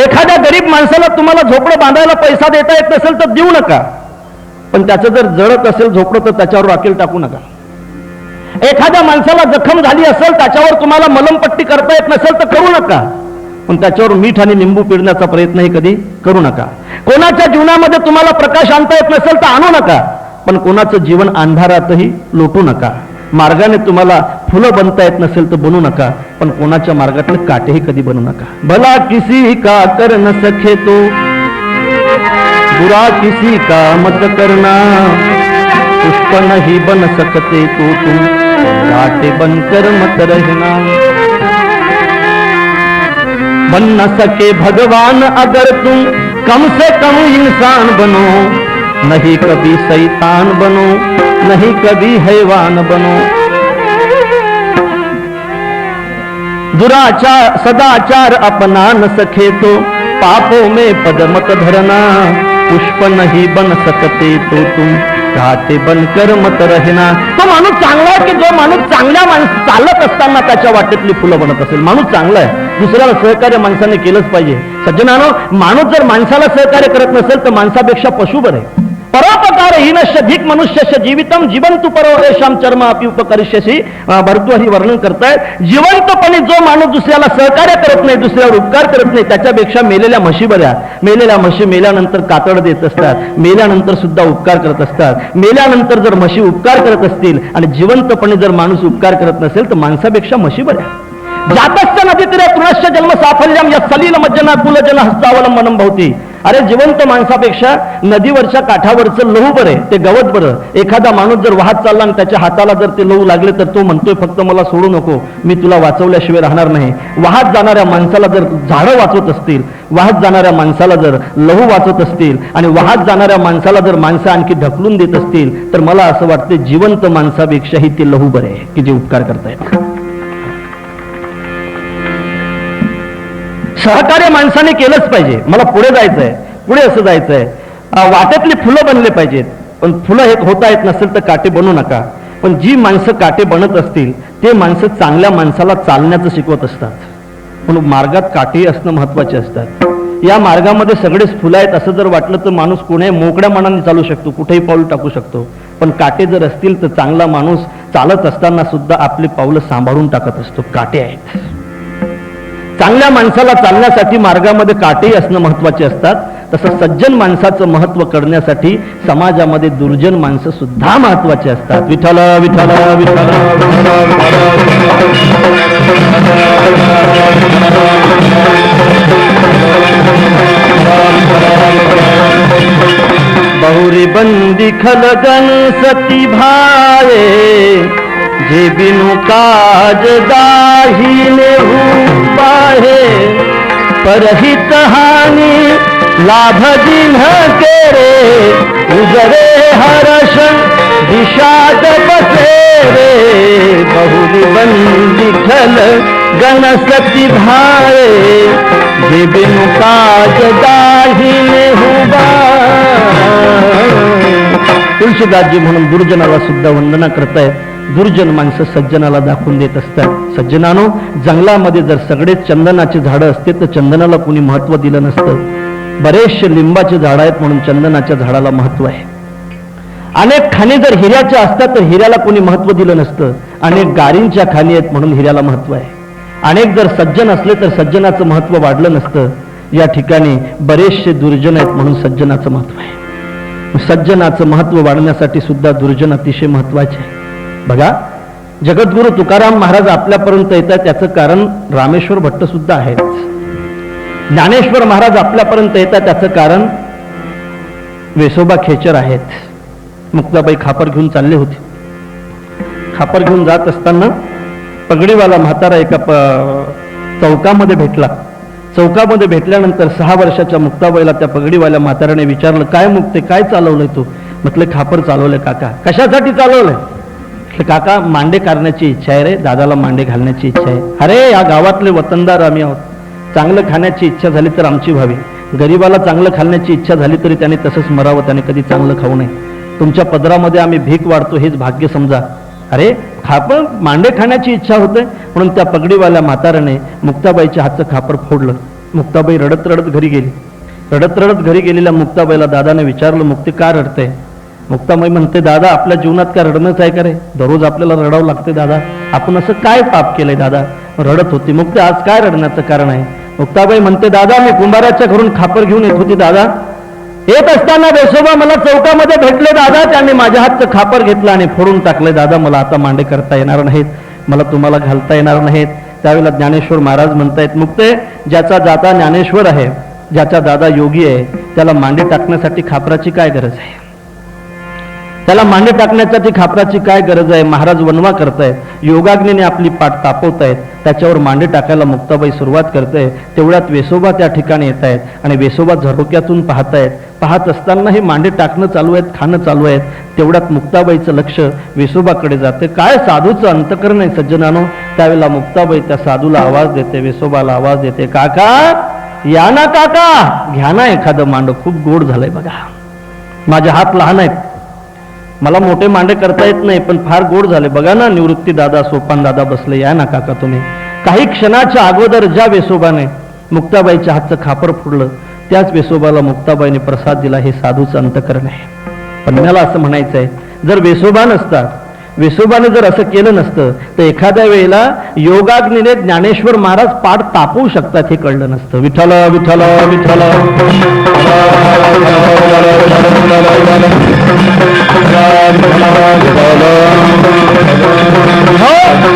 एखाद्या गरीब माणसाला तुम्हाला झोपडं बांधायला पैसा देता येत नसेल तर देऊ नका, पण त्याचं जर जळत असेल झोपडं तर त्याच्यावर राखेल टाकू नका. एखाद्या माणसाला जखम झाली असेल त्याच्यावर तुम्हाला मलमपट्टी करता येत नसेल तर करू नका, पण त्याच्यावर मीठ आणि लिंबू पिळण्याचा प्रयत्नही कधी करू नका. कोणाच्या जीवनामध्ये तुम्हाला प्रकाश आणता येत नसेल तर आणू नका, पण कोणाचं जीवन अंधारातही लोटू नका. मार्गाने तुम्हाला फुलं बनता येत नसेल तर बनू नका, पण कोणाच्या मार्गातले काटेही कधी बनू नका. भला किसी का कर न सके तो बुरा किसी का मत करना, पुष्प नहीं बन सकते तो तुम काटे बनकर मत रहना. बन न सके भगवान अगर तुम कम से कम इंसान बनो, नहीं कभी शैतान बनो, नहीं कभी हैवान बनो. दुराचार सदाचार अपना न सके तो पापों में पद मत धरना, पुष्प नहीं बन सकते तो तुम काटे बनकर मत रहना. तो माणूस चांगला आहे की जो माणूस चांगल्या चालत असताना त्याच्या वाटेतली फुलं बनत असेल, माणूस चांगला आहे. दुसऱ्याला सहकार्य माणसाने केलंच पाहिजे. सज्जनानो, माणूस जर माणसाला सहकार्य करत नसेल तर माणसापेक्षा पशु बरे. परोपकार हीनश्य धीक मनुष्यस्य जीवितम जीवंतु परो येषाम चर्म अपि उपकरिष्यसि. भरतू ही वर्णन करतायत. जिवंतपणे जो माणूस दुसऱ्याला सहकार्य करत नाही, दुसऱ्यावर उपकार करत नाही, त्याच्यापेक्षा मेलेल्या म्हशी बऱ्या. मेलेल्या म्हशी मेल्यानंतर कातड देत असतात, मेल्यानंतर सुद्धा उपकार करत असतात. मेल्यानंतर जर म्हशी उपकार करत असतील आणि जिवंतपणे जर माणूस उपकार करत नसेल तर माणसापेक्षा म्हशी बऱ्या. जातस्य नदीतीरे तृणस्य जन्म साफल्यम या सलील मज्जना कुलजन हस्तावलंबनम भवती. अरे जिवंत माणसापेक्षा नदीवरच्या काठावरचं लहू बरे, ते गवत बरं. एखादा माणूस जर वाहत चालला आणि त्याच्या हाताला जर ते लहू लागले तर तो म्हणतोय फक्त मला सोडू नको, मी तुला वाचवल्याशिवाय राहणार नाही. वाहत जाणाऱ्या माणसाला जर झाडं वाचवत असतील, वाहत जाणाऱ्या माणसाला जर लहू वाचवत असतील आणि वाहत जाणाऱ्या माणसाला जर माणसं आणखी ढकलून देत असतील तर मला असं वाटतं जिवंत माणसापेक्षाही ते लहू बरे की जे उपकार करतायत. सहकार्य माणसाने केलंच पाहिजे. मला पुढे जायचंय, पुढे असं जायचंय, वाटेतली फुलं बनले पाहिजेत, पण फुलं हे होता येत नसेल तर काटे बनू नका. पण जी माणसं काटे बनत असतील ते माणसं चांगल्या माणसाला चालण्याचं शिकवत असतात. म्हणून मार्गात काटेही असणं महत्वाचे असतात. या मार्गामध्ये सगळेच फुलं आहेत असं जर वाटलं तर माणूस कोणी मोकळ्या मनाने चालू शकतो, कुठेही पाऊल टाकू शकतो. पण काटे जर असतील तर चांगला माणूस चालत असताना सुद्धा आपले पावलं सांभाळून टाकत असतो. काटे आहेत. चांगल्या माणसाला चालण्यासाठी मार्गामध्ये काटेही असणं महत्वाचे असतात. तसं सज्जन माणसाचं महत्व करण्यासाठी समाजामध्ये दुर्जन माणसं सुद्धा महत्वाचे असतात. विठ्ठल विठ्ठल विठ्ठल बहुरी बंदी खलगन सती भाए, जे बिनु काज दाहिने पाहे, परहित हानी लाभ जिन्ह केरे, उजरे हर्ष विषाद बसेरे. बहुरी बंदी खल गणसती भाए, जे बिनु काज दाहिने तुळशीदासजी म्हणून दुर्जनाला सुद्धा वंदना करतायत. दुर्जन माणसं सज्जनाला दाखवून देत असतात. सज्जनानो, जंगलामध्ये जर सगळेच चंदनाची झाडं असते तर चंदनाला कोणी महत्व दिलं नसतं. बरेचसे लिंबाचे झाड आहेत म्हणून चंदनाच्या झाडाला महत्व आहे. अनेक खाणी जर हिऱ्याच्या असतात तर हिऱ्याला कोणी महत्व दिलं नसतं. अनेक गारींच्या खाणी आहेत म्हणून हिऱ्याला महत्व आहे. अनेक जर सज्जन असले तर सज्जनाचं महत्व वाढलं नसतं. या ठिकाणी बरेचसे दुर्जन आहेत म्हणून सज्जनाचं महत्व आहे. सज्जनाचं महत्व वाढण्यासाठी सुद्धा दुर्जन अतिशय महत्वाचे आहे. बघा, जगद्गुरु तुकाराम महाराज आपल्यापर्यंत येतात त्याचं कारण रामेश्वर भट्ट सुद्धा आहेत. ज्ञानेश्वर महाराज आपल्यापर्यंत येतात त्याचं कारण वेसोबा खेचर आहेत. मुक्ताबाई खापर घेऊन चालले होते. खापर घेऊन जात असताना पगडीवाला म्हातारा एका चौकामध्ये भेटला. चौकामध्ये भेटल्यानंतर 6 वर्षाच्या मुक्ताबाईला त्या पगडीवाल्या म्हाताऱ्याने विचारलं, काय मुक्ते, काय चालवलंय तू? म्हटलं, खापर चालवलंय काका. कशासाठी चालवलंय? काका, मांडे करण्याची इच्छा आहे रे, दादाला मांडे घालण्याची इच्छा आहे. अरे, या गावातले वतनदार आम्ही आहोत. चांगलं खाण्याची इच्छा झाली तर आमची व्हावी. गरीबाला चांगलं खाण्याची इच्छा झाली तरी त्याने तसंच मरावं, त्याने कधी चांगलं खाऊ नये. तुमच्या पदरामध्ये आम्ही भीक वाढतो हेच भाग्य समजा. अरे, खापर मांडे खाण्याची इच्छा होते म्हणून त्या पगडीवाल्या म्हाताऱ्याने मुक्ताबाईच्या हातचं खापर फोडलं. मुक्ताबाई रडत रडत घरी गेली. रडत रडत घरी गेलेल्या मुक्ताबाईला दादाने विचारलं, मुक्ती का रडते? मुक्ताबाई म्हणते, दादा, आपल्या जीवनात काय रडणंच आहे का रे? दररोज आपल्याला रडावं लागते दादा. आपण असं काय पाप केलंय दादा? रडत होती. मुक्ते, आज काय रडण्याचं कारण आहे? मुक्ताबाई म्हणते, दादा, मी कुंभाराच्या घरून खापर घेऊन येत होती दादा. येत असताना वेसोबा मला चौकामध्ये भेटले दादा. त्यांनी माझ्या हातचं खापर घेतलं आणि फोडून टाकले दादा. मला आता मांडे करता येणार नाहीत, मला तुम्हाला घालता येणार नाहीत. त्यावेळेला ज्ञानेश्वर महाराज म्हणतायत, मुक्ते, ज्याचा दादा ज्ञानेश्वर आहे, ज्याचा दादा योगी आहे, त्याला मांडे टाकण्यासाठी खापराची काय गरज आहे? त्याला मांडे टाकण्यासाठी खापराची काय गरज आहे? महाराज वनवा करतायत, योगाग्नीने आपली पाठ तापवतायत, त्याच्यावर मांडे टाकायला मुक्ताबाई सुरुवात करते. तेवढ्यात वेसोबा त्या ठिकाणी येत आहेत आणि वेसोबा झरोक्यातून पाहतायत. पाहत असताना हे मांडे टाकणं चालू आहेत, खाणं चालू आहेत. तेवढ्यात मुक्ताबाईचं लक्ष वेसोबाकडे जाते. काय साधूचं अंतकरण आहे सज्जनानो. त्यावेळेला मुक्ताबाई त्या साधूला आवाज देते, वेसोबाला आवाज देते, काका, या ना काका, घ्या ना एखादं मांड, खूप गोड झालंय बघा. माझे हात लहान आहेत, मला मोठे मांडे करता येत नाही, पण फार गोड झाले बघा ना. निवृत्ती दादा, सोपान दादा बसले, या ना काका तुम्ही. काही क्षणाच्या अगोदर ज्या वेसोबाने मुक्ताबाईच्या हातचं खापर फोडलं त्याच वेसोबाला मुक्ताबाईने प्रसाद दिला. हे साधूचं अंतकरण आहे. पण मला असं म्हणायचं आहे, जर वेसोबा नसता, वेसोबाने जर असं केलं नसतं तर एखाद्या वेळेला योगाग्नीने ज्ञानेश्वर महाराज पाठ तापवू शकतात हे कळलं नसतं. विठ्ठल विठ्ठल विठ्ठल.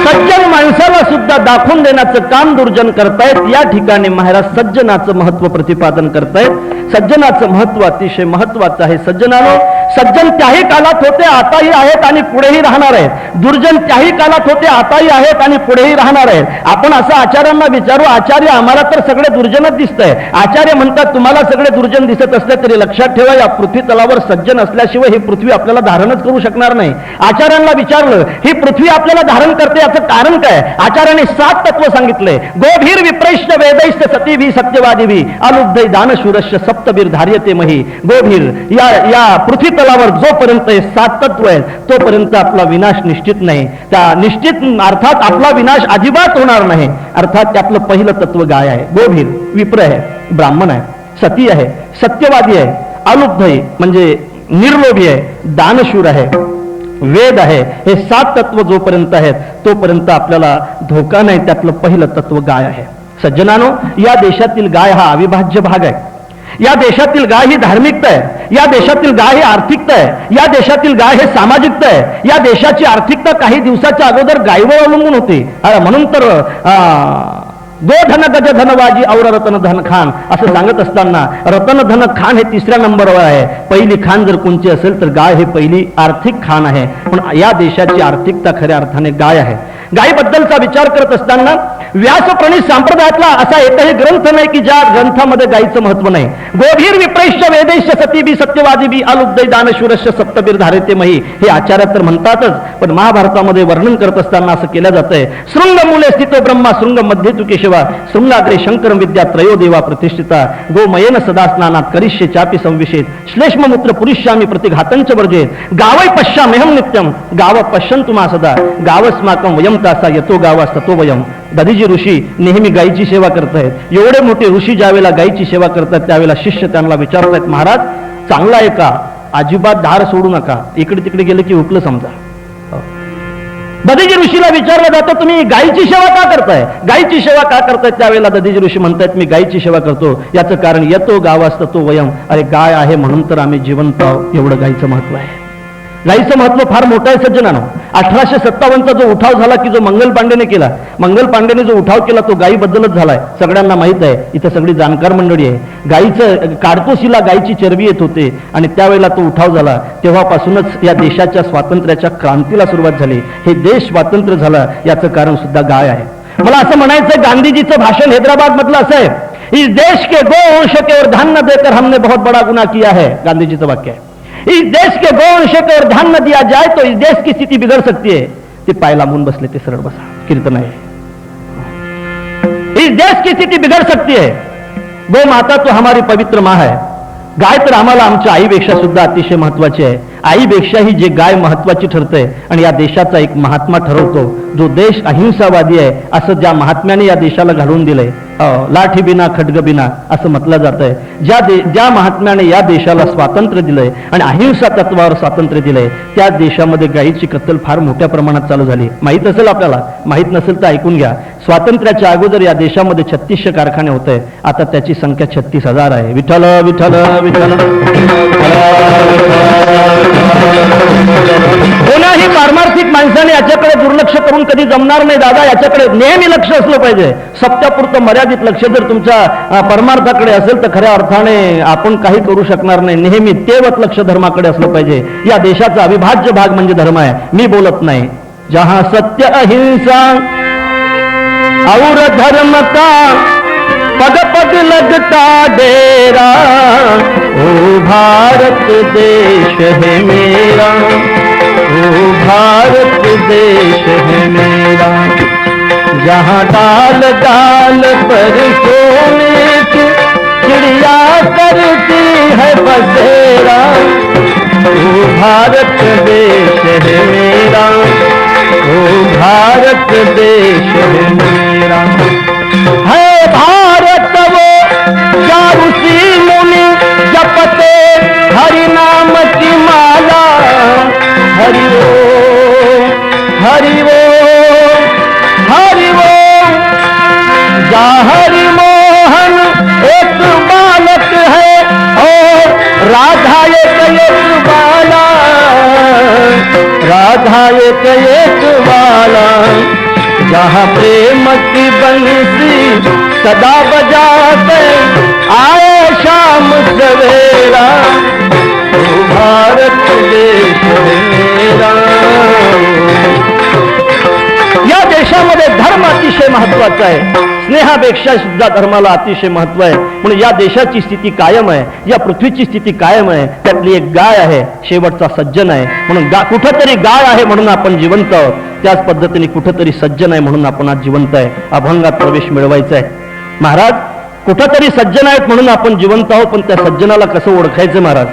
सज्जन माणसाला सुद्धा दाखवून देण्याचं काम दुर्जन करतायत. या ठिकाणी महाराज सज्जनाचं महत्व प्रतिपादन करतायत. सज्जनाचं महत्व अतिशय महत्वाचं आहे. सज्जनानो, सज्जन त्याही काळात होते, आताही आहेत आणि पुढेही राहणार आहेत. दुर्जन त्याही काळात होते, आताही आहेत आणि पुढेही राहणार आहेत. आपण असं आचार्यांना विचारू, आचार्य आम्हाला तर सगळे दुर्जनच दिसतंय. आचार्य म्हणतात तुम्हाला सगळे दुर्जन दिसत असले तरी लक्षात ठेवा, या पृथ्वी तलावर सज्जन असल्याशिवाय ही पृथ्वी आपल्याला धारणच करू शकणार नाही. आचार्यांना विचारलं, ही पृथ्वी आपल्याला धारण करते याचं कारण काय? आचार्यांनी 7 तत्व सांगितले. गोभीर विप्रैश्य वेदैश्य सतीभी सत्यवादिभी अलुब्धै दानशूरश्य सप्तबीर धार्यते मही. गोभीर या पृथ्वी तलावर जोपर्यंत हे 7 तत्व आहेत तोपर्यंत आपला विनाश निश्चित नाही. त्या निश्चित अर्थात आपला विनाश अजिबात होणार नाही. अर्थात त्यातलं पहिलं तत्व गाय आहे, गोभीर, विप्र आहे, ब्राह्मण आहे, सती आहे, सत्यवादी आहे, अलुब्ध आहे म्हणजे निर्लोभी आहे, दानशूर आहे, वेद आहे. हे 7 तत्व जोपर्यंत आहेत तोपर्यंत आपल्याला धोका नाही. त्यातलं पहिलं तत्व गाय आहे. सज्जनानो, या देशातील गाय हा अविभाज्य भाग आहे. या देशातील गाय ही धार्मिकता आहे. या देशातील गाय ही आर्थिकता आहे. या देशातील गाय हे सामाजिकता आहे. या देशाची आर्थिकता काही दिवसाच्या अगोदर गायीवर अवलंबून होती. म्हणून तर गो धन गज धनवाजी और रतन धन खान असं सांगत असताना रतन धन खान हे 3ऱ्या नंबरवर आहे. पहिली खान जर कोणची असेल तर गाय हे पहिली आर्थिक खान आहे. पण या देशाची आर्थिकता खऱ्या अर्थाने गाय आहे. गायीबद्दलचा विचार करत असताना व्यासप्रणीत संप्रदायातला असा एकही ग्रंथ नाही की ज्या ग्रंथामध्ये गायीचं महत्व नाही. गोभीर विप्रैश्य वेदैश्य सतीबी सत्यवादिबी अलुब्धै दानशूरश्य सप्तबीर धारेते मही हे आचार्य तर म्हणतातच, पण महाभारतामध्ये वर्णन करत असताना असं केलं जातंय. शृंग मूले स्थितो ब्रह्मा शृंग मध्ये तु केशवा शृंगाग्रे शंकरम विद्या त्रयो देवा प्रतिष्ठिता गोमयेन सदा स्नानात करिष्ये चापी संविशेत श्लेष्ममूत्र पुरुष्यामी प्रतिघातंच वर्जेत गावै पश्याम्यहं नित्यं गाव पश्यन्तु मा सदा गावस्माकं वयं तासा यतो गावा सतो वयम. दधीजी ऋषी नेहमी गायीची सेवा करतायत. एवढे मोठे ऋषी ज्यावेळेला गायीची सेवा करतात त्यावेळेला शिष्य त्यांना विचारतायत, महाराज चांगला आहे का? अजिबात धार सोडू नका, इकडे तिकडे गेले की हुकलं समजा. दधीजी ऋषीला विचारलं जातं, तुम्ही गायीची सेवा का करताय? गायीची सेवा का करतायत? त्यावेळेला दधीजी ऋषी म्हणतात, मी गायीची सेवा करतो याचं कारण येतो गावास तो वयम. अरे गाय आहे म्हणून तर आम्ही जिवंत आहोत. एवढं गायीचं महत्व आहे. गायीचं महत्व फार मोठं आहे सज्जनानो. 1857चा जो उठाव झाला की जो मंगल पांडेने केला, मंगल पांडेने जो उठाव केला तो गायीबद्दलच झालाय. सगळ्यांना माहित आहे, इथं सगळी जाणकार मंडळी आहे. गायीचं काडतोशीला गायीची चरबी येत होते आणि त्यावेळेला तो उठाव झाला. तेव्हापासूनच या देशाच्या स्वातंत्र्याच्या क्रांतीला सुरुवात झाली. हे देश स्वातंत्र्य झाला याचं कारण सुद्धा गाय आहे. मला असं म्हणायचं, गांधीजीचं भाषण हैदराबाद मधलं असं आहे, इस देश के गोवंश के और ध्यान न देकर हमने बहुत बड़ा गुनाह किया है. गांधीजीचं वाक्य आहे. इस देश के गोवंश को और ध्यान न दिया जाए तो इस देश की स्थिति बिगड़ सकती है. ते पाय लांबून बसले, ते सरळ बसा, कीर्तन आहे. इस देश की स्थिति बिगड़ सकती है. गो माता तो हमारी पवित्र माँ है. गाय तर आम्हाला आमच्या आईपेक्षा सुद्धा अतिशय महत्वाची आहे. आईपेक्षाही जे गाय महत्वाची ठरते आणि या देशाचा एक महात्मा ठरवतो. जो देश अहिंसावादी आहे असं ज्या महात्म्याने या देशाला घालून दिलंय, लाठी बिना खड्ग बिना असं म्हटलं जात आहे. ज्या महात्म्याने या देशाला स्वातंत्र्य दिलंय आणि अहिंसा तत्वावर स्वातंत्र्य दिलंय त्या देशामध्ये गायीची कत्तल फार मोठ्या प्रमाणात चालू झाली. माहित असेल आपल्याला, माहित नसेल तर ऐकून घ्या. स्वातंत्र्याच्या अगोदर या देशामध्ये 3600 कारखाने होते. आता त्याची संख्या 36,000 आहे. विठ्ठल विठ्ठल विठ्ठल. कोणाही पारमार्थिक माणसाने याच्याकडे दुर्लक्ष करून कधी जमणार नाही दादा. याच्याकडे नेहमी लक्ष असलं पाहिजे. सत्यापुरतं मर्यादित लक्ष जर तुमच्या परमार्थाकडे असेल तर खऱ्या अर्थाने आपण काही करू शकणार नाही. नेहमी तेवत लक्ष धर्माकडे असलं पाहिजे. या देशाचा अविभाज्य भाग म्हणजे धर्म आहे. मी बोलत नाही. जहां सत्य अहिंसा और धर्म का पग पग लगता डेरा ओ भारत देश है मेरा, ओ भारत देश है मेरा. जहाँ डाल डाल पर सोने की चिड़िया करती है बसेरा, ओ भारत देश है मेरा, ओ भारत देश है मेरा. है भारत वो क्या ऋषि मुनि जपते हरि नाम की माला. हरि वो हरि वो हरि वो. जा हरि मोहन एक बालक है और राधा एक बाला, राधा एक बाला. जहाँ प्रेम की बंसी सदा बजाते आए शाम सवेरा, ओ भारत देश मेरा। या देशामध्ये धर्म अतिशय महत्वाचा आहे, स्नेहापेक्षा सुद्धा धर्माला अतिशय महत्व आहे. म्हणून या देशाची स्थिती कायम आहे, या पृथ्वीची स्थिती कायम आहे. त्यातली एक गाय आहे, शेवटचा सज्जन आहे. म्हणून कुठंतरी गाय आहे म्हणून आपण जिवंत आहोत, त्याच पद्धतीने कुठंतरी सज्जन आहे म्हणून आपण आज जिवंत आहे. अभंगात प्रवेश मिळवायचा आहे. महाराज कुठंतरी सज्जन आहेत म्हणून आपण जिवंत आहोत, पण त्या सज्जनाला कसं ओळखायचं महाराज?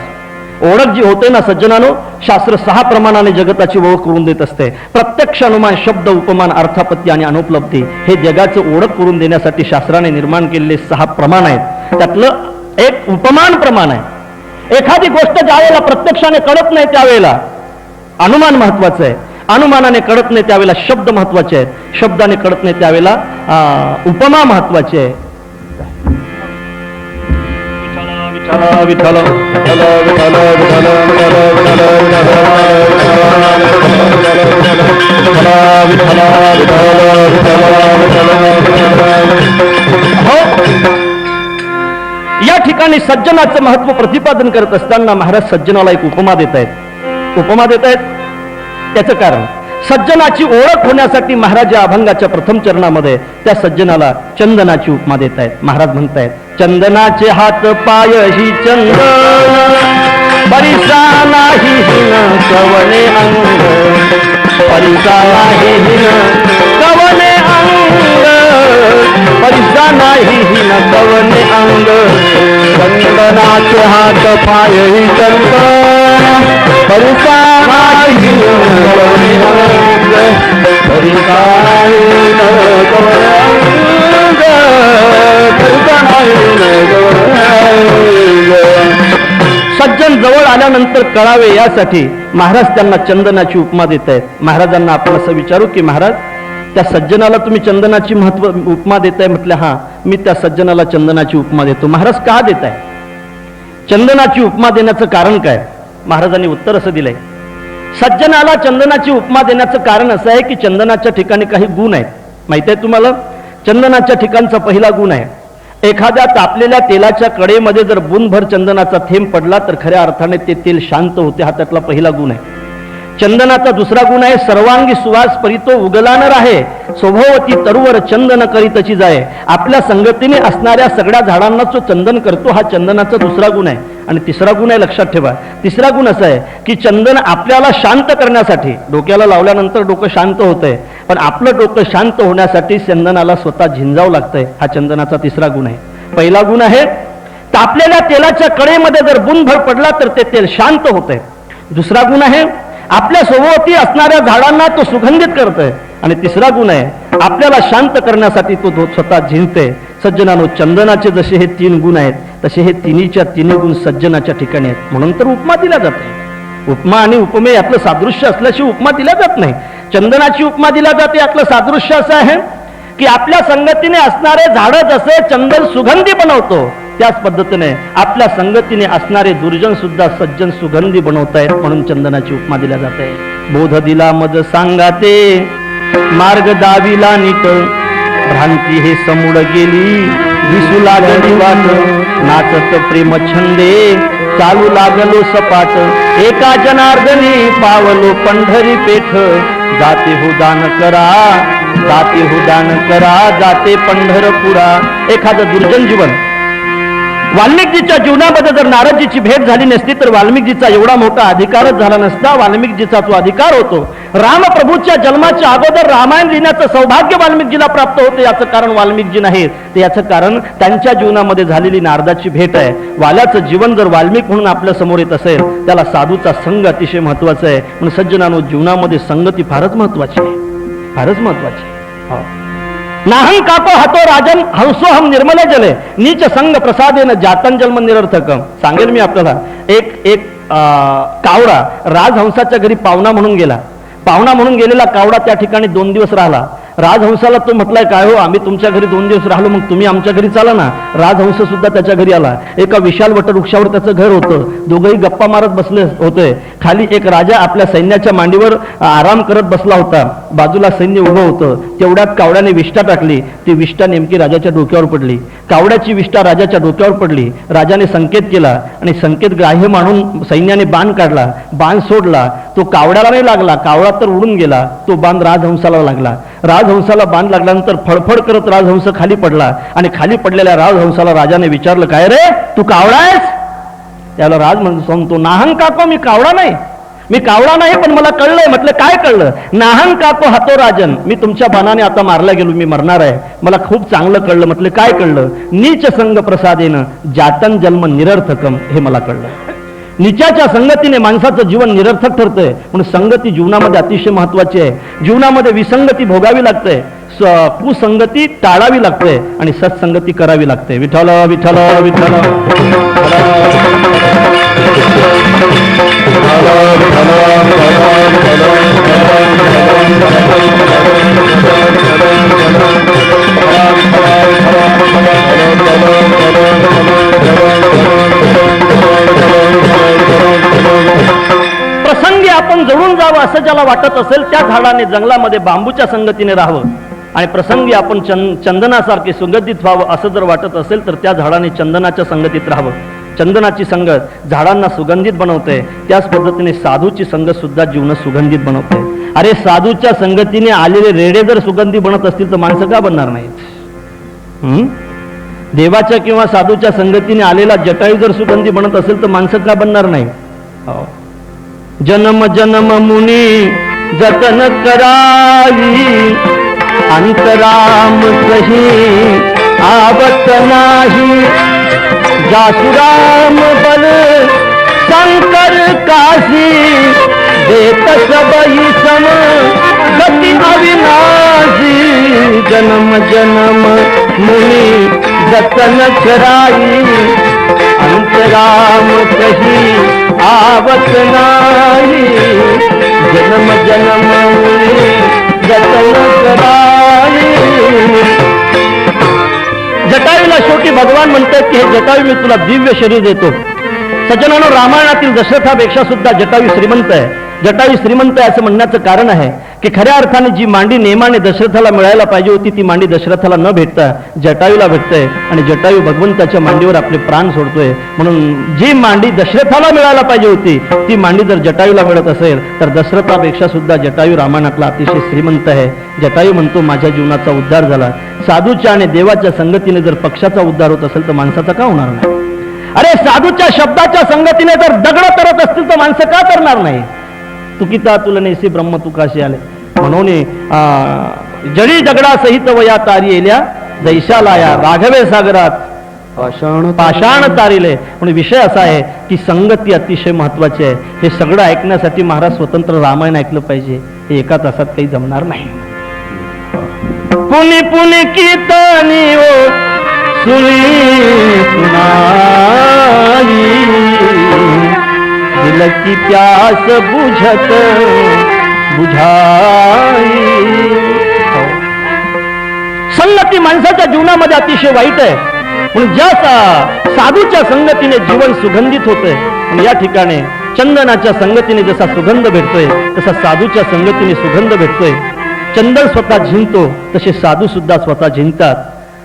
ओळख जी होते ना सज्जनानो, शास्त्र 6 प्रमाणाने जगताची ओळख करून देत असते. प्रत्यक्ष, अनुमान, शब्द, उपमान, अर्थापत्ती आणि अनुपलब्धी हे जगाचं ओळख करून देण्यासाठी शास्त्राने निर्माण केलेले 6 प्रमाण आहेत. त्यातलं एक उपमान प्रमाण आहे. एखादी गोष्ट ज्या वेळेला प्रत्यक्षाने कळत नाही त्यावेळेला अनुमान महत्वाचं आहे, अनुमानाने कळत नाही त्यावेळेला शब्द महत्वाचे आहेत, शब्दाने कळत नाही त्यावेळेला उपमा महत्वाची आहे. विठ्ठल विठ्ठल विठ्ठल विठ्ठल विठ्ठल हो, या ठिकाणी सज्जनाचं महत्व प्रतिपादन करत असताना महाराज सज्जनाला एक उपमा देत आहेत. उपमा देत आहेत त्याचं कारण सज्जनाची ओळख होण्यासाठी महाराज या अभंगाच्या प्रथम चरणामध्ये त्या सज्जनाला चंदनाची उपमा देत आहेत. महाराज म्हणतायत, चंदनाचे हात पाय ही चंदन, परिसा नाही हिन कवने अंग, परिसा नाही हिन कवने अंग, परिसा नाही हिन कवने अंग. चंदनाचे हात पाय ही चंदन, परिसा नाही हिन कवने अंग, परिसा नाही हिन कवने अंग, परिसा नाही हिन कवने अंग. सज्जन जवळ आल्यानंतर कळावे यासाठी महाराज त्यांना चंदनाची उपमा देत आहेत. महाराजांना आपण असं विचारू की महाराज त्या सज्जनाला तुम्ही चंदनाची उपमा देताय? म्हटलं हा, मी त्या सज्जनाला चंदनाची उपमा देतो. महाराज का देताय? चंदनाची उपमा देण्याचं कारण काय? महाराजांनी उत्तर असं दिलंय, सज्जनाला चंदनाची उपमा देण्याचं कारण असं आहे की चंदनाच्या ठिकाणी काही गुण आहेत. माहित आहे तुम्हाला? चंदनाच्या ठिकाणचा पहिला गुण आहे, एखाद्या तापलेल्या तेलाच्या कडेमध्ये जर बुनभर चंदनाचा थेंब पडला तर खऱ्या अर्थाने ते तेल शांत होते. हा त्यातला पहिला गुण आहे. चंदनाचा दुसरा गुण आहे, सर्वांगी सुवास परितो उगलानर आहे, स्वभावती तरुवर चंदन करीतची जाय. आपल्या संगतीने असणाऱ्या सगळ्या झाडांना जो चंदन करतो हा चंदनाचा दुसरा गुण आहे. आणि तिसरा गुण आहे, लक्षात ठेवा, तिसरा गुण असा आहे की चंदन आपल्याला शांत करण्यासाठी, डोक्याला लावल्यानंतर डोकं शांत होतंय, पण आपलं डोकं शांत होण्यासाठी चंदनाला स्वतः झिंजावं लागतंय. हा चंदनाचा तिसरा गुण आहे. पहिला गुण आहे, तापलेल्या तेलाच्या कडेमध्ये जर बुनभर पडला तर ते तेल शांत होतंय. दुसरा गुण आहे, आपल्या सोबती असणाऱ्या झाडांना तो सुगंधित करतोय. आणि तिसरा गुण आहे, आपल्याला शांत करण्यासाठी तो स्वतः झिंजते. सज्जनानो, चंदनाचे जसे हे 3 गुण आहेत तसे हे तिन्हीच्या तिन्ही गुण सज्जनाच्या ठिकाणी आहेत. म्हणून तर उपमा दिल्या जाते. उपमा आणि उपमे यातलं सादृश्य असल्याशिवाय उपमा दिल्या जात नाही. चंदनाची उपमा दिल्या जाते, यातलं सादृश्य असं आहे की आपल्या संगतीने असणारे झाडं जसे चंदन सुगंधी बनवतो त्याच पद्धतीने आपल्या संगतीने असणारे दुर्जन सुद्धा सज्जन सुगंधी बनवतायत. म्हणून चंदनाची उपमा दिल्या जाते. बोध दिला मज सांगाते, मार्ग दाविला नीट, भ्रांती हे समूळ गेली, दिसू लागली वाट, नाचत प्रेम छंदे, चालू लागलो सपाट, एका जनार्दनी पावलो पंढरी पेठ, जाते हो दान करा, जाते हो दान करा, जाते पंढरपुरा. एखादं दुर्जन जीवन, वाल्मिकजीच्या जीवनामध्ये जर नारदजीची भेट झाली नसती तर वाल्मिकजीचा एवढा मोठा अधिकारच झाला नसता. वाल्मिकजीचा तो अधिकार होतो. रामप्रभूच्या जन्माच्या अगोदर रामायण लिहिण्याचं सौभाग्य वाल्मिकजीला प्राप्त होते. याचं कारण वाल्मिकजी नाहीत, तर याचं कारण त्यांच्या जीवनामध्ये झालेली नारदाची भेट आहे. वाल्याचं जीवन जर वाल्मिक म्हणून आपल्या समोर येत असेल, त्याला साधूचा संघ अतिशय महत्वाचा आहे. म्हणून सज्जनानो, जीवनामध्ये संगती फारच महत्वाची आहे, फारच महत्वाची आहे. नाहं काको हातो राजन हंसो हम निर्मले जले, नीच संग प्रसादेन जातन जन्म निरर्थकम. सांगेल मी आपल्याला, एक कावडा राजहंसाच्या घरी पाहुणा म्हणून गेला. पाहुणा म्हणून गेलेला कावडा त्या ठिकाणी 2 दिवस राहिला राजहंसाला तो म्हटलाय, काय हो आम्ही तुमच्या घरी 2 दिवस राहिलो, मग तुम्ही आमच्या घरी चाला ना. राजहंस सुद्धा त्याच्या घरी आला. एका विशाल वटवृक्षावर त्याचं घर होतं. दोघंही गप्पा मारत बसले होते. खाली एक राजा आपल्या सैन्याच्या मांडीवर आराम करत बसला होता. बाजूला सैन्य उभं होतं. तेवढ्यात कावड्याने विष्ठा टाकली. ती विष्ठा नेमकी राजाच्या डोक्यावर पडली. कावड्याची विष्ठा राजाच्या डोक्यावर पडली. राजाने संकेत केला आणि संकेत ग्राह्य मानून सैन्याने बाण काढला. बाण सोडला. तो कावड्याला नाही लागला, कावळा तर उडून गेला. तो बाण राजहंसाला लागला. राजहंसाला बाण लागल्यानंतर फडफड करत राजहंस खाली पडला आणि खाली पडलेल्या राजहंसाला राजाने विचारलं, काय रे तू कावडा आहेस? त्याला राज म्हणतो, नाहं काको, मी कावडा नाही, मी कावडा नाही, पण मला कळलंय. म्हटलं काय कळलं? नाहं काको हातो राजन, मी तुमच्या बाणाने आता मारला गेलो, मी मरणार आहे, मला खूप चांगलं कळलं. म्हटलं काय कळलं? नीच संग प्रसादेनं जातन जन्म निरर्थकम, हे मला कळलं. निचाच्या संगतीने माणसाचं जीवन निरर्थक ठरतंय. म्हणून संगती जीवनामध्ये अतिशय महत्वाची आहे. जीवनामध्ये विसंगती भोगावी लागते, कुसंगती टाळावी लागते आणि सत्संगती करावी लागते. विठ्ठल विठ्ठल विठ्ठल. प्रसंगी आपण जळून जावं असं ज्याला वाटत असेल त्या झाडाने जंगलामध्ये बांबूच्या संगतीने राहावं, आणि प्रसंगी आपण चंदनासारखे सुगंधित व्हावं असं जर वाटत असेल तर त्या झाडाने चंदनाच्या संगतीत राहावं. चंदनाची संगत झाडांना सुगंधित बनवते. त्याच पद्धतीने साधूची संगत सुद्धा जीवन सुगंधित बनवते. अरे साधूच्या संगतीने आलेले रेडे जर सुगंधी बनत असतील तर माणसं का बनणार नाहीत? देवाच्या किंवा साधूच्या संगतीने आलेला जटायू जर सुगंधी बनत असेल तर माणसं का बनणार नाही? जन्म जन्म मुनी जतन करावी, अंतराम कही आवत नाही. जासुराम बल शंकर काशी, देत सबही सम गति अविनाशी. जन्म जन्म मुनि जतन कराई, अंतराम कही आवत नाही. जन्म जन्म मुनि जतन कराई. जटायूला शेवटी भगवान म्हणतात की हे जटायू, मी तुला दिव्य शरीर देतो. सज्जनानो, रामायणातील दशरथापेक्षा सुद्धा जटायू श्रीमंत आहे. जटायू श्रीमंत आहे असं म्हणण्याचं कारण आहे की खऱ्या अर्थाने जी मांडी नेमाने दशरथाला मिळायला पाहिजे होती ती मांडी दशरथाला न भेटता जटायूला भेटतंय, आणि जटायू भगवंताच्या मांडीवर आपले प्राण सोडतोय. म्हणून जी मांडी दशरथाला मिळायला पाहिजे होती ती मांडी जर जटायूला मिळत असेल तर दशरथापेक्षा सुद्धा जटायू रामायणातला अतिशय श्रीमंत आहे. जटायू म्हणतो, माझ्या जीवनाचा उद्धार झाला. साधूच्या आणि देवाच्या संगतीने जर पक्षाचा उद्धार होत असेल तर माणसाचा का होणार नाही? अरे साधूच्या शब्दाच्या संगतीने जर दगड तरत असतील तर माणसं का करणार नाही? तुकिता तुलनेसी ब्रह्म तुकाशी आले म्हणून जडी दगडा सहित वया तारी येल्या, दैशालाया राघवे सागरात पाषाण तारिले. म्हणून विषय असा आहे की संगती अतिशय महत्वाची आहे. हे सगळं ऐकण्यासाठी महाराज स्वतंत्र रामायण ऐकलं पाहिजे. हे एका तासात काही जमणार नाही. पुनी पुनी कीर्तनी ओ सुनी सुनाई, दिल की प्यास बुझत बुझाई. संगती माणसाच्या जीवनामध्ये अतिशय वाईट आहे. म्हणून ज्या साधूच्या संगतीने जीवन सुगंधित होतंय, या ठिकाणी चंदनाच्या संगतीने जसा सुगंध भेटतोय तसा साधूच्या संगतीने सुगंध भेटतोय. चंदन स्वतः झिंकतो तसे साधू सुद्धा स्वतः झिंकतात.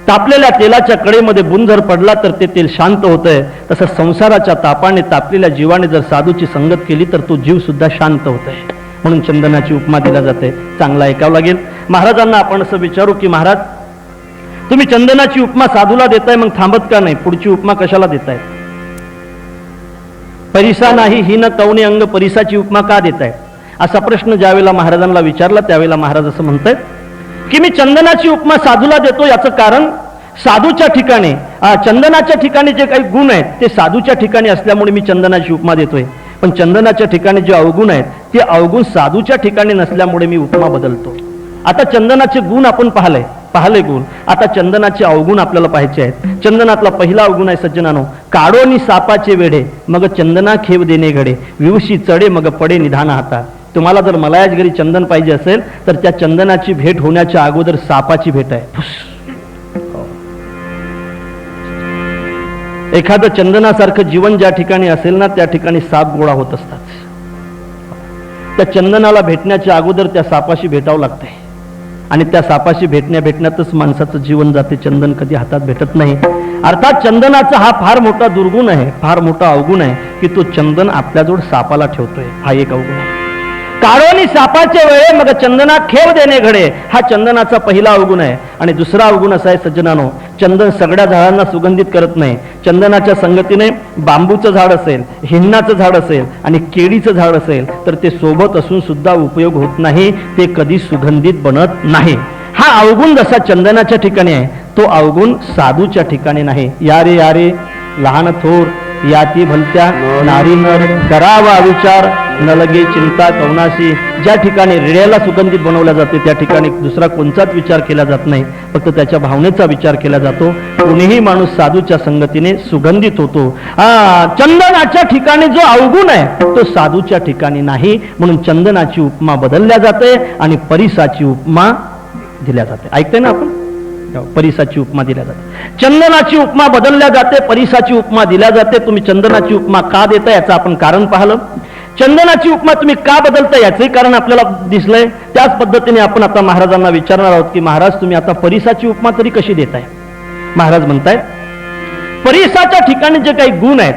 तापलेल्या तेलाच्या कडेमध्ये बुंद जर पडला तर ते तेल शांत होतंय, तसं संसाराच्या तापाने तापलेल्या जीवाने जर साधूची संगत केली तर तो जीव सुद्धा शांत होतोय. म्हणून चंदनाची उपमा दिला जाते. चांगला ऐकावं लागेल. महाराजांना आपण असं विचारू की महाराज, तुम्ही चंदनाची उपमा साधूला देताय, मग थांबत का नाही? पुढची उपमा कशाला देताय? परिसा नाही ही न कवणे अंग, परिसाची उपमा का देताय? असा प्रश्न ज्यावेळेला महाराजांना विचारला त्यावेळेला महाराज असं म्हणतायत की मी चंदनाची उपमा साधूला देतो. याचं कारण साधूच्या ठिकाणी चंदनाच्या ठिकाणी जे काही गुण आहेत ते साधूच्या ठिकाणी असल्यामुळे मी चंदनाची उपमा देतोय. पण चंदनाच्या ठिकाणी जे अवगुण आहेत ते अवगुण साधूच्या ठिकाणी नसल्यामुळे मी उपमा बदलतो. आता चंदनाचे गुण आपण पाहले गुण, आता चंदनाचे अवगुण आपल्याला पाहायचे आहेत. चंदनातला पहिला अवगुण आहे सज्जनानो, काढोनी सापाचे वेढे मग चंदना खेव देणे घडे, विवशी चढे मग पडे निधान हाता. तुम्हाला जर मलायाच घरी चंदन पाहिजे असेल तर त्या चंदनाची भेट होण्याच्या अगोदर सापाची भेट आहे. एखादं चंदनासारखं जीवन ज्या ठिकाणी असेल ना त्या ठिकाणी साप गोळा होत असतात. त्या चंदनाला भेटण्याच्या अगोदर त्या सापाशी भेटावं लागतंय आणि त्या सापाशी भेटण्यातच माणसाचं जीवन जाते. चंदन कधी हातात भेटत नाही. अर्थात चंदनाचा हा फार मोठा दुर्गुण आहे, फार मोठा अवगुण आहे की तो चंदन आपल्याजवळ सापाला ठेवतोय. हा एक अवगुण आहे. काळोनी सापाचे वेळे मग चंदना खेव देणे घडे, हा चंदनाचा पहिला अवगुण आहे. आणि दुसरा अवगुण असा आहे सज्जनानो, चंदन सगळ्या झाडांना सुगंधित करत नाही. चंदनाच्या संगतीने बांबूचं झाड असेल, हिन्नाचं झाड असेल आणि केळीचं झाड असेल तर ते सोबत असून सुद्धा उपयोग होत नाही, ते कधी सुगंधित बनत नाही. हा अवगुण जसा चंदनाच्या ठिकाणी आहे तो अवगुण साधूच्या ठिकाणी नाही. यारे यारे लहान थोर याती भलत्या नारी नर करावा विचार न लगे चिंता कवनाशी. ज्या ठिकाणी रेड्याला सुगंधित बनवल्या जाते त्या ठिकाणी दुसरा कोणताच विचार केला जात नाही, फक्त त्याच्या भावनेचा विचार केला जातो. कोणीही माणूस साधूच्या संगतीने सुगंधित होतो. चंदनाच्या ठिकाणी जो अवगुण आहे तो साधूच्या ठिकाणी नाही, म्हणून चंदनाची उपमा बदलल्या जाते आणि परिसाची उपमा दिल्या जाते. ऐकते ना आपण, परिसाची उपमा दिल्या जाते. चंदनाची उपमा बदलल्या जाते, परिसाची उपमा दिल्या जाते. तुम्ही चंदनाची उपमा का देता याचं आपण कारण पाहिलं. चंदनाची उपमा तुम्ही का बदलता याचंही कारण आपल्याला दिसलंय. त्याच पद्धतीने आपण आता महाराजांना विचारणार आहोत की महाराज तुम्ही आता परिसाची उपमा तरी कशी देताय. महाराज म्हणतायत परिसाच्या ठिकाणी जे काही गुण आहेत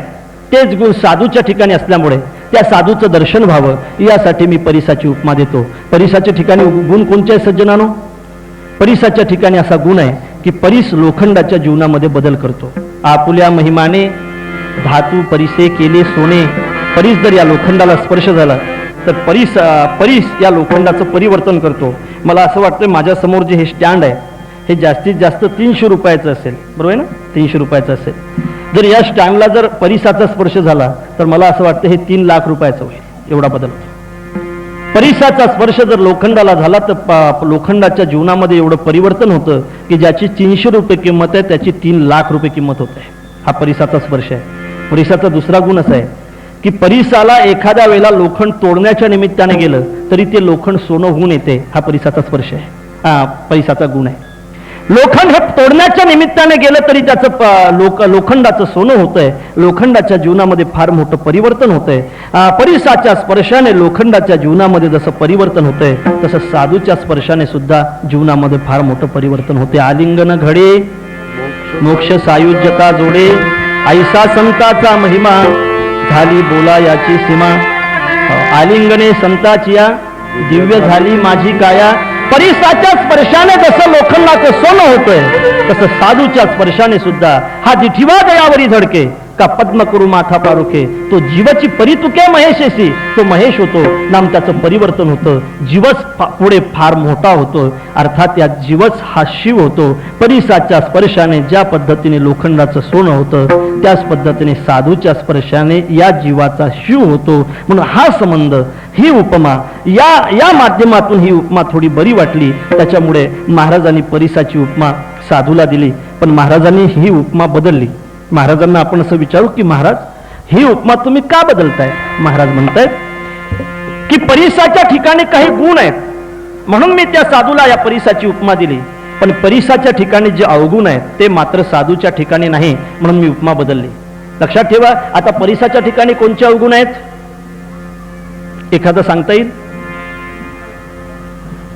तेच गुण साधूच्या ठिकाणी असल्यामुळे त्या साधूचं दर्शन व्हावं यासाठी मी परिसाची उपमा देतो. परिसाच्या ठिकाणी गुण कोणते आहे सज्जनानो. परिसाच्या ठिकाणी असा गुण आहे की परिस लोखंडाच्या जीवनामध्ये बदल करतो. आपुल्या महिमाने धातू परिसे केले सोने. परिस जर या लोखंडाला स्पर्श झाला तर परिस या लोखंडाचं परिवर्तन करतो. मला असं वाटतं माझ्या समोर जे हे स्टँड आहे हे जास्तीत जास्त 300 रुपयाचं असेल, बरोबर आहे ना, 300 रुपयाचं असेल. जर या स्टँडला जर परिसाचा स्पर्श झाला तर मला असं वाटतं हे 3 लाख रुपयाचं होईल, एवढा बदल होतो. परिसाचा स्पर्श जर लोखंडाला झाला तर लोखंडाच्या जीवनामध्ये एवढं परिवर्तन होतं की ज्याची 300 रुपये किंमत आहे त्याची 3 लाख रुपये किंमत होते. हा परिसाचा स्पर्श आहे. परिसाचा दुसरा गुण असा आहे की परिसाला एखाद्या वेळेला लोखंड तोडण्याच्या निमित्ताने गेलं तरी ते लोखंड सोनं होऊन येते. हा परिसाचा स्पर्श आहे, परिसाचा गुण आहे. लोखंड हे तोडण्याच्या निमित्ताने गेलं तरी त्याचं लोखंडाचं सोनं होतंय. लोखंडाच्या जीवनामध्ये फार मोठं परिवर्तन होतंय. परिसाच्या स्पर्शाने लोखंडाच्या जीवनामध्ये जसं परिवर्तन होतंय तसं साधूच्या स्पर्शाने सुद्धा जीवनामध्ये फार मोठं परिवर्तन होते. आलिंगन घडे मोक्ष सायुज्यता जोडे, ऐसा संताचा महिमा झाली बोला याची सीमा. आलिंगने संताचिया दिव्य झाली माझी काया. परिसाच्या स्पर्शाने जसं लोखंडाचं सोनं होतंय तसं साधूच्या स्पर्शाने सुद्धा हा जिठिवा दयावरी झडके का पद्म करू माथा पारुखे. तो जीवाची परितुके महेशेशी, तो महेश होतो नाम त्याचं परिवर्तन होतं. जीवच पुढे फार मोठा होतो. अर्थात या जीवच हा शिव होतो. परिसाच्या स्पर्शाने ज्या पद्धतीने लोखंडाचं सोनं होतं त्याच पद्धतीने साधूच्या स्पर्शाने या जीवाचा शिव होतो. म्हणून हा संबंध, ही उपमा या माध्यमातून ही उपमा थोडी बरी वाटली. त्याच्यामुळे महाराजांनी परिसाची उपमा साधूला दिली, पण महाराजांनी ही उपमा बदलली. महाराजांना आपण असं विचारू की महाराज ही उपमा तुम्ही का बदलताय. महाराज म्हणतायत की परिसाच्या ठिकाणी काही गुण आहेत म्हणून मी त्या साधूला या परिसाची उपमा दिली, पण परिसाच्या ठिकाणी जे अवगुण आहेत ते मात्र साधूच्या ठिकाणी नाही, म्हणून मी उपमा बदलली. लक्षात ठेवा. आता परिसाच्या ठिकाणी कोणते अवगुण आहेत एखादं सांगता येईल.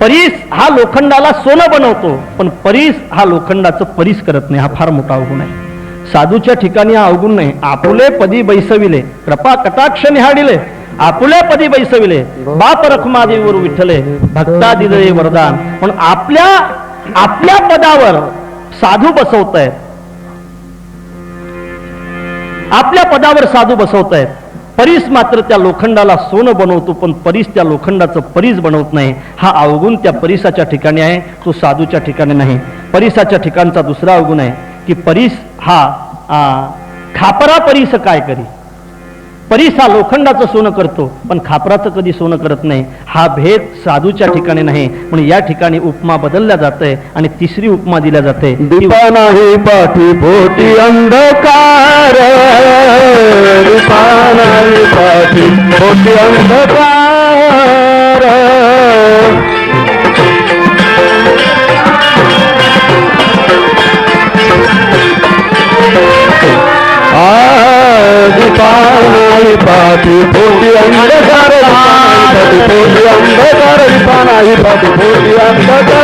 परिस हा लोखंडाला सोनं बनवतो, पण परिस हा लोखंडाचं परिस करत नाही. हा फार मोठा अवगुण आहे. साधूच्या ठिकाणी हा अवगुण नाही. आपुले पदी बैसविले कृपा कटाक्ष निहाडिले, आपुल्या पदी बैसविले बाप रखुमादेवीवर विठ्ठले भक्ता दिले वरदान. म्हणून आपल्या पदावर साधू बसवतायत, आपल्या पदावर साधू बसवतायत. परिस मात्र त्या लोखंडाला सोनं बनवतो, पण परिस त्या लोखंडाचं परिस बनवत नाही. हा अवगुण त्या परिसाच्या ठिकाणी आहे, तो साधूच्या ठिकाणी नाही. परिसाच्या ठिकाणचा दुसरा अवगुण आहे की परिस हा खापरा परिस काय करी. परिस हा लोखंडाचं सोनं करतो, पण खापराचं कधी सोनं करत नाही. हा भेद साधूच्या ठिकाणी नाही, म्हणून या ठिकाणी उपमा बदलल्या जाते आणि तिसरी उपमा दिल्या जाते. दीपा नाही पाठी पोटी अंधकार, दीपा नाही पाठी पोटी अंधकार. अंधकार नाही पाठी पोटी अंधकार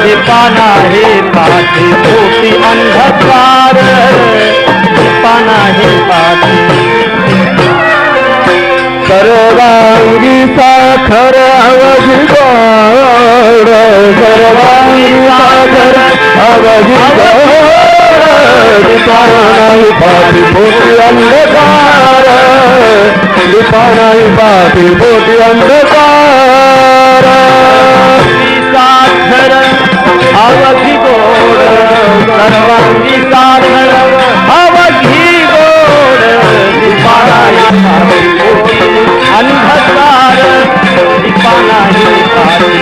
दीपा नाही पाठी पोटी अंधकार दीपा नाही पाठी सर्वांगी साखर अवघी गोड सर्वांगी साखर अवघी गोड दीपा नाही पाठी पोटी अंधकार दीपा नाही पाठी पोटी अंधकार साखर अवघी गोड सर्वांगी साखर अवघी गोड दीपा नाही पाठी पोटी अंधकार दीपा नाही पाठी.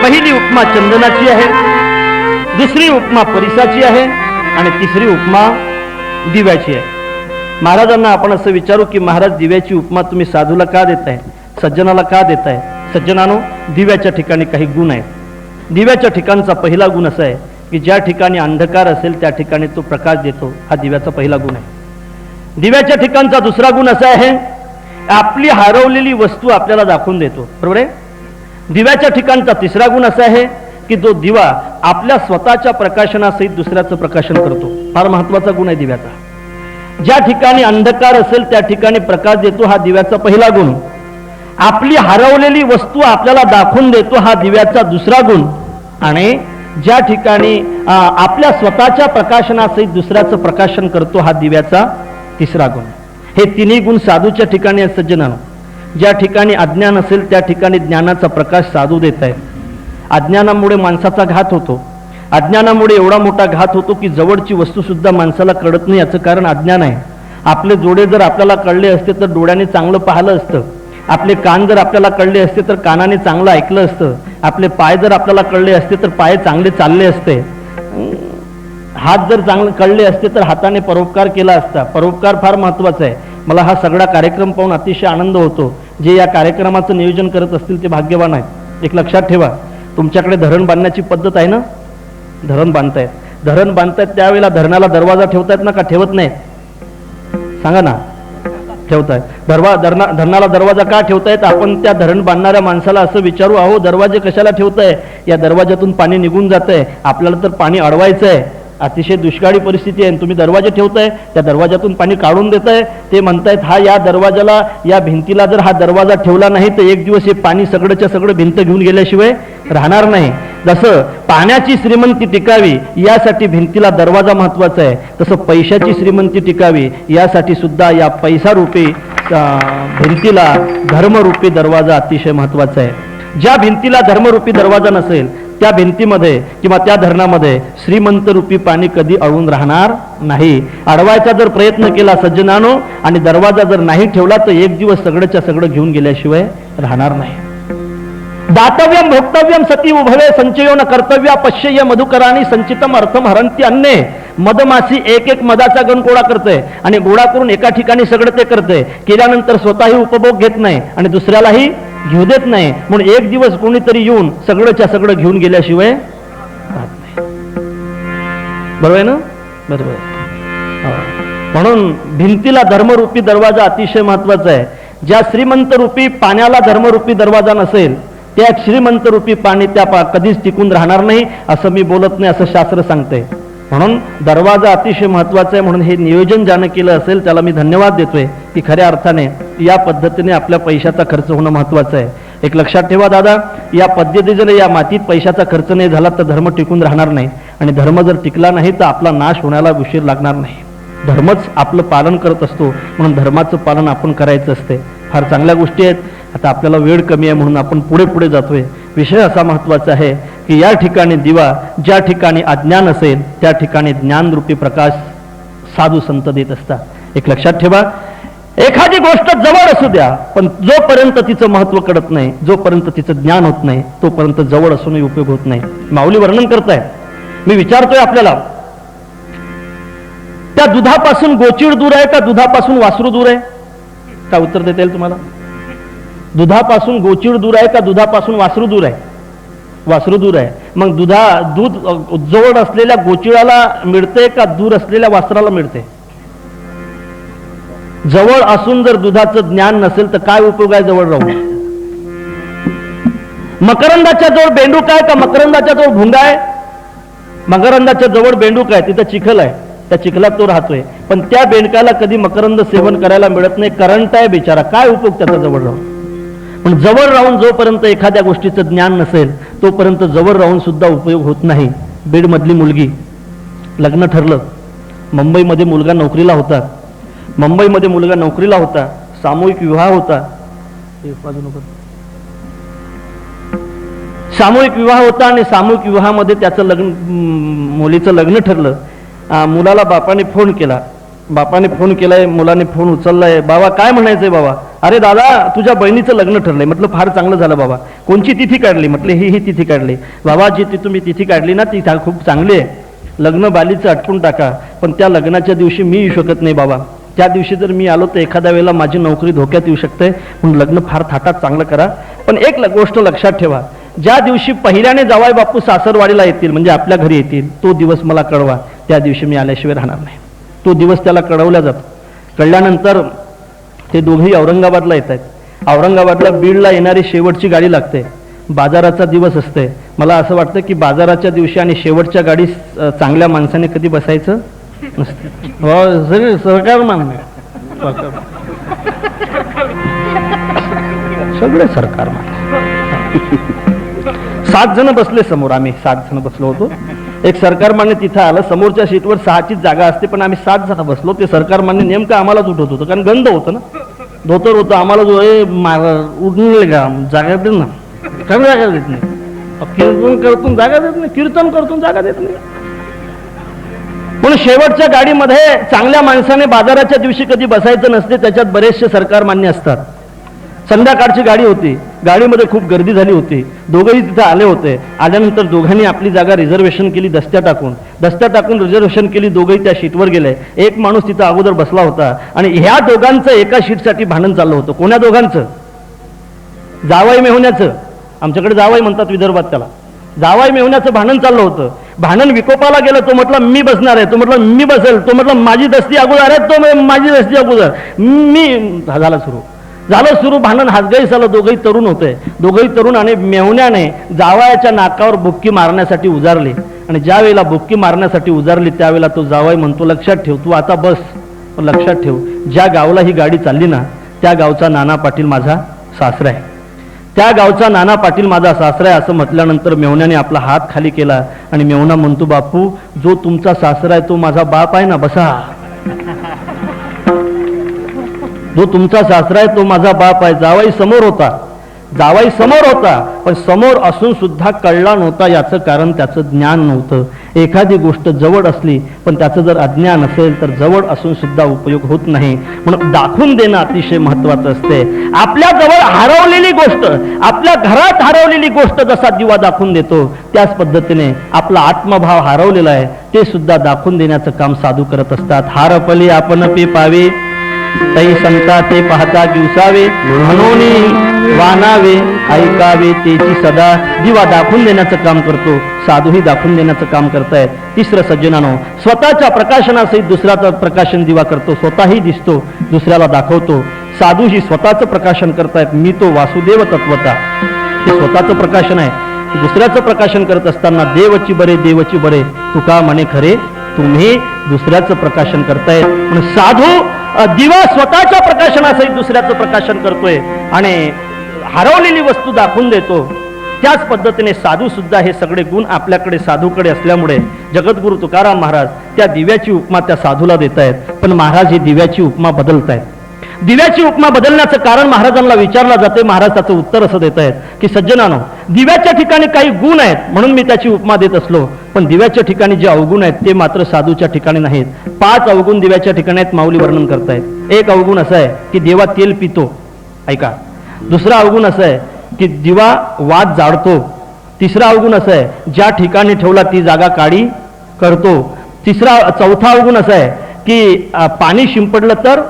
पहिली उपमा चंदनाची आहे, दुसरी उपमा परिसाची आहे आणि तिसरी उपमा दिव्याची आहे. महाराजांना आपण असं विचारू की महाराज दिव्याची उपमा तुम्ही साधूला का देताय, सज्जनाला का देताय? सज्जनानो, दिव्याच्या ठिकाणी काही गुण आहेत. दिव्याच्या ठिकाणचा पहिला गुण असा आहे की ज्या ठिकाणी अंधकार असेल त्या ठिकाणी तो प्रकाश देतो, हा दिव्याचा पहिला गुण आहे. दिव्याच्या ठिकाणचा दुसरा गुण असा आहे, आपली हरवलेली वस्तू आपल्याला दाखवून देतो, बरोबर आहे. दिव्याच्या ठिकाणचा तिसरा गुण असा आहे की जो दिवा आपल्या स्वतःच्या प्रकाशनासहित दुसऱ्याचं प्रकाशन करतो, फार महत्वाचा गुण आहे दिव्याचा. ज्या ठिकाणी अंधकार असेल त्या ठिकाणी प्रकाश देतो, हा दिव्याचा पहिला गुण. आपली हरवलेली वस्तू आपल्याला दाखवून देतो, हा दिव्याचा दुसरा गुण. आणि ज्या ठिकाणी आपल्या स्वतःच्या प्रकाशनासहित दुसऱ्याचं प्रकाशन करतो, हा दिव्याचा तिसरा गुण. हे तिन्ही गुण साधूच्या ठिकाणी आहेत. सज्जनांनो, ज्या ठिकाणी अज्ञान असेल त्या ठिकाणी ज्ञानाचा प्रकाश साधू देत आहेत. अज्ञानामुळे माणसाचा घात होतो. अज्ञानामुळे एवढा मोठा घात होतो की जवळची वस्तू सुद्धा माणसाला कळत नाही. याचं कारण अज्ञान आहे. आपले डोळे जर आपल्याला कळले असते तर डोळ्याने चांगलं पाहिलं असतं. आपले कान जर आपल्याला कळले असते तर कानाने चांगलं ऐकलं असतं. आपले पाय जर आपल्याला कळले असते तर पाय चांगले चालले असते. हात जर चांगले कळले असते तर हाताने परोपकार केला असता. परोपकार फार महत्वाचा आहे. मला हा सगळा कार्यक्रम पाहून अतिशय आनंद होतो. जे या कार्यक्रमाचं नियोजन करत असतील ते भाग्यवान आहेत. एक लक्षात ठेवा, तुमच्याकडे धरण बांधण्याची पद्धत आहे ना. धरण बांधतायत त्यावेळेला धरणाला दरवाजा ठेवतायत ना, का ठेवत नाही? सांगा ना. ठेवतायत. धरणाला दरवाजा का ठेवतायत? आपण त्या धरण बांधणाऱ्या माणसाला असं विचारू, अहो दरवाजे कशाला ठेवताय? या दरवाजातून पाणी निघून जात आहे, आपल्याला तर पाणी अडवायचं आहे. अतिशय दुष्काळी परिस्थिती आहे, तुम्ही दरवाजे ठेवताय, त्या दरवाजातून पाणी काढून देताय. ते म्हणतायत हा या दरवाजाला, या भिंतीला जर हा दरवाजा ठेवला नाही तर एक दिवस हे पाणी सगळंच्या सगळं भिंत घेऊन गेल्याशिवाय राहणार नाही. जसं पाण्याची श्रीमंती टिकावी यासाठी भिंतीला दरवाजा महत्वाचा आहे, तसं पैशाची श्रीमंती टिकावी यासाठी सुद्धा या पैसा रूपी भिंतीला धर्मरूपी दरवाजा अतिशय महत्वाचा आहे. ज्या भिंतीला धर्मरूपी दरवाजा नसेल त्या भिंतीमध्ये किंवा त्या धरणामध्ये श्रीमंत रूपी पाणी कधी अडवून राहणार नाही. अडवायचा जर प्रयत्न केला सज्जनानो आणि दरवाजा जर नाही ठेवला तर एक दिवस सगळंच्या सगळं घेऊन गेल्याशिवाय राहणार नाही. दातव्यम भोक्तव्यम सती उभवे संचयो न कर्तव्य पश्यय मधुकराणी संचितम अर्थम हरंती अन्ने. मधमाशी एक एक मधाचा गण गोळा करते आणि गोळा करून एका ठिकाणी सगळं ते करते. केल्यानंतर स्वतःही उपभोग घेत नाही आणि दुसऱ्यालाही घेऊ देत नाही. म्हणून एक दिवस कोणीतरी येऊन सगळंच्या सगळं घेऊन गेल्याशिवाय राहत नाही. बरोबर आहे ना? बरोबर आहे. म्हणून भिंतीला धर्मरूपी दरवाजा अतिशय महत्वाचा आहे. ज्या श्रीमंत रूपी पाण्याला धर्मरूपी दरवाजा नसेल त्या श्रीमंत रूपी पाणी त्या कधीच टिकून राहणार नाही. असं मी बोलत नाही, असं शास्त्र सांगते. म्हणून दरवाजा अतिशय महत्वाचा आहे. म्हणून हे नियोजन ज्यानं केलं असेल त्याला मी धन्यवाद देतोय की खऱ्या अर्थाने या पद्धतीने आपल्या पैशाचा खर्च होणं महत्वाचं आहे. एक लक्षात ठेवा दादा, या पद्धतीने या मातीत पैशाचा खर्च नाही झाला तर धर्म टिकून राहणार नाही. आणि धर्म जर टिकला नाही तर आपला नाश होण्याला उशीर लागणार नाही. धर्मच आपलं पालन करत असतो, म्हणून धर्माचं पालन आपण करायचं असते. फार चांगल्या गोष्टी आहेत. आता आपल्याला वेळ कमी आहे म्हणून आपण पुढे पुढे जातोय. विषय असा महत्वाचा आहे की या ठिकाणी दिवा, ज्या ठिकाणी अज्ञान असेल त्या ठिकाणी ज्ञानरूपी प्रकाश साधू संत देत असतात. एक लक्षात ठेवा, एखादी गोष्ट जवळ असू द्या पण जोपर्यंत तिचं महत्व कळत नाही, जोपर्यंत तिचं ज्ञान होत नाही तोपर्यंत जवळ असूनही उपयोग होत नाही. माऊली वर्णन करताय. मी विचारतोय आपल्याला, त्या दुधापासून गोचिड दूर आहे का दुधापासून वासरू दूर आहे? काय उत्तर देता येईल तुम्हाला? दुधापासून गोचिड दूर आहे का दुधापासून वासरू दूर आहे? वासरू दूर आहे. मग दूध जवळ असलेल्या गोचिडाला मिळते का दूर असलेल्या वासराला मिळते? जवळ असून जर दुधाचं ज्ञान नसेल तर काय उपयोग आहे जवळ राहून? मकरंदाच्या जवळ बेंडूक आहे का मकरंदाच्या जवळ भुंगा आहे? मकरंदाच्या जवळ बेंडूक आहे, तिथं चिखल आहे, त्या चिखलात तो राहतोय, पण त्या बेंडकाला कधी मकरंद सेवन करायला मिळत नाही, करंट आहे बिचारा, काय उपयोग त्याचा जवळ राहून? पण जवळ राहून जोपर्यंत एखाद्या गोष्टीचं ज्ञान नसेल तोपर्यंत जवळ राहून सुद्धा उपयोग होत नाही. बीड मधली मुलगी, लग्न ठरलं, मुंबईमध्ये मुलगा नोकरीला होता, सामूहिक विवाह होता, आणि सामूहिक विवाहामध्ये त्याचं लग्न, मुलीचं लग्न ठरलं. मुलाला बापाने फोन केलाय, मुलाने फोन उचललाय. बाबा काय म्हणायचंय बाबा? अरे दादा तुझ्या बहिणीचं लग्न ठरलंय. म्हटलं फार चांगलं झालं बाबा. कोणची तिथी काढली? म्हटलं ही तिथी काढली. बाबा जी तुम्ही तिथी काढली ना ती खूप चांगली आहे, लग्न बालीचं आटपून टाका, पण त्या लग्नाच्या दिवशी मी येऊ शकत नाही बाबा. त्या दिवशी जर मी आलो तर एखाद्या वेळेला माझी नोकरी धोक्यात येऊ शकते, म्हणून लग्न फार थाटात चांगलं करा. पण एक गोष्ट लक्षात ठेवा, ज्या दिवशी पहिल्याने जावाई बापू सासरवाडीला येतील म्हणजे आपल्या घरी येतील तो दिवस मला कळवा, त्या दिवशी मी आल्याशिवाय राहणार नाही. तो दिवस त्याला कळवला जातो. कळल्यानंतर ते दोघेही औरंगाबादला येत आहेत. औरंगाबादला बीडला येणारी शेवटची गाडी लागते. बाजाराचा दिवस असते. मला असं वाटतं की बाजाराच्या दिवशी आणि शेवटच्या गाडी चांगल्या माणसाने कधी बसायचं नसते. सहकार मान सगळे सरकार मान. 7 जण बसले समोर, आम्ही 7 जण बसलो होतो. एक सरकारमान्य तिथं आलं, समोरच्या सीटवर 6चीच जागा असते, पण आम्ही 7 जण बसलो. ते सरकारमान्य नेमकं आम्हालाच उठवत होतं, कारण गंध होतं ना, धोतर होतं. आम्हाला जो उठले का जागा देत ना, काय जागा देत नाही, कीर्तन करतून जागा देत नाही, कीर्तन करतून जागा देत नाही. म्हणून शेवटच्या गाडीमध्ये चांगल्या माणसाने बाजाराच्या दिवशी कधी बसायचं नसते. त्याच्यात बरेचसे सरकारमान्य असतात. संध्याकाळची गाडी होती, गाडीमध्ये खूप गर्दी झाली होती. दोघंही तिथे आले होते. आल्यानंतर दोघांनी आपली जागा रिझर्वेशन केली, दस्त्या टाकून रिझर्वेशन केली. दोघंही त्या शीटवर गेले. एक माणूस तिथं अगोदर बसला होता आणि ह्या दोघांचं एका शीटसाठी भांडण चाललं होतं. कोण्या दोघांचं? जावाई मेहुण्याचं. आमच्याकडे जावाई म्हणतात विदर्भात त्याला. जावाई मेहुण्याचं भांडण चाललं होतं. भांडण विकोपाला गेलं. तो म्हटलं मी बसणार आहे, तो म्हटलं मी बसेल, तो म्हटलं माझी दस्ती अगोदर आहे, तो माझी दस्ती अगोदर मी. झालं सुरू भांडण. हातगाई झालं. दोघंही तरुण होते. दोघंही तरुण आणि मेहुण्याने जावयाच्या नाकावर बुक्की मारण्यासाठी उजारली. आणि ज्या वेळेला बुक्की मारण्यासाठी उजारली त्यावेळेला तो जावई म्हणतो, लक्षात ठेव, तू आता बस, लक्षात ठेव, ज्या गावला ही गाडी चालली ना त्या गावचा नाना पाटील माझा सासरा आहे, त्या गावचा नाना पाटील माझा सासरा आहे. असं म्हटल्यानंतर मेहुण्याने आपला हात खाली केला आणि मेहुणा म्हणतो, बापू जो तुमचा सासरा आहे तो माझा बाप आहे ना, बसा. जो तुमचा सासरा आहे तो माझा बाप आहे. जावाई समोर होता, पण समोर असून सुद्धा कळला नव्हता. याचं कारण त्याचं ज्ञान नव्हतं. एखादी गोष्ट जवळ असली पण त्याचं जर अज्ञान असेल तर जवळ असून सुद्धा उपयोग होत नाही. म्हणून दाखवून देणं अतिशय महत्वाचं असते. आपल्या जवळ हरवलेली गोष्ट, आपल्या घरात हरवलेली गोष्ट जसा दिवा दाखवून देतो त्याच पद्धतीने आपला आत्मभाव हरवलेला आहे ते सुद्धा दाखवून देण्याचं काम साधू करत असतात. हारपली आपण पे पावे, तै संता ते पाहता दिवसावे, म्हणून वानावे ऐकावे तेची सदा. दिवा दाखवून देण्याचं काम करतो, साधूही दाखवून देण्याचं काम करतायत. तिसरं सज्जनानो, स्वतःच्या प्रकाशनासहित दुसऱ्याचं प्रकाशन दिवा करतो. स्वतःही दिसतो, दुसऱ्याला दाखवतो. साधूही स्वतःचं प्रकाशन करतायत. मी तो वासुदेव तत्वता, हे स्वतःचं प्रकाशन आहे. दुसऱ्याचं प्रकाशन करत असताना देवची बरे तुका म्हणे खरे, तुम्ही दुसऱ्याचं प्रकाशन करतायत. म्हणून साधू दिवा स्वतःच्या प्रकाशनासहित दुसऱ्याचं प्रकाशन करतोय आणि हरवलेली वस्तू दाखवून देतो. त्याच पद्धतीने साधू सुद्धा हे सगळे गुण आपल्याकडे साधूकडे असल्यामुळे जगद्गुरु तुकाराम महाराज त्या दिव्याची उपमा त्या साधूला देत आहेत. पण महाराज ही दिव्याची उपमा बदलतायत. दिव्याची उपमा बदलण्याचं कारण महाराजांना विचारलं जाते. महाराज त्याचं उत्तर असं देत आहेत की सज्जनानो, दिव्याच्या ठिकाणी काही गुण आहेत म्हणून मी त्याची उपमा देत असलो, पण दिव्याच्या ठिकाणी जे अवगुण आहेत ते मात्र साधूच्या ठिकाणी नाहीत. 5 अवगुण दिव्याच्या ठिकाणी आहेत. माऊली वर्णन करतायत. एक अवगुण असं आहे की देवा तेल पितो, ऐका. दुसरा अवगुण असं आहे की दिवा वाद जाळतो. तिसरा अवगुण असं आहे ज्या ठिकाणी ठेवला ती जागा काळी करतो. चौथा अवगुण असं आहे की पाणी शिंपडलं तर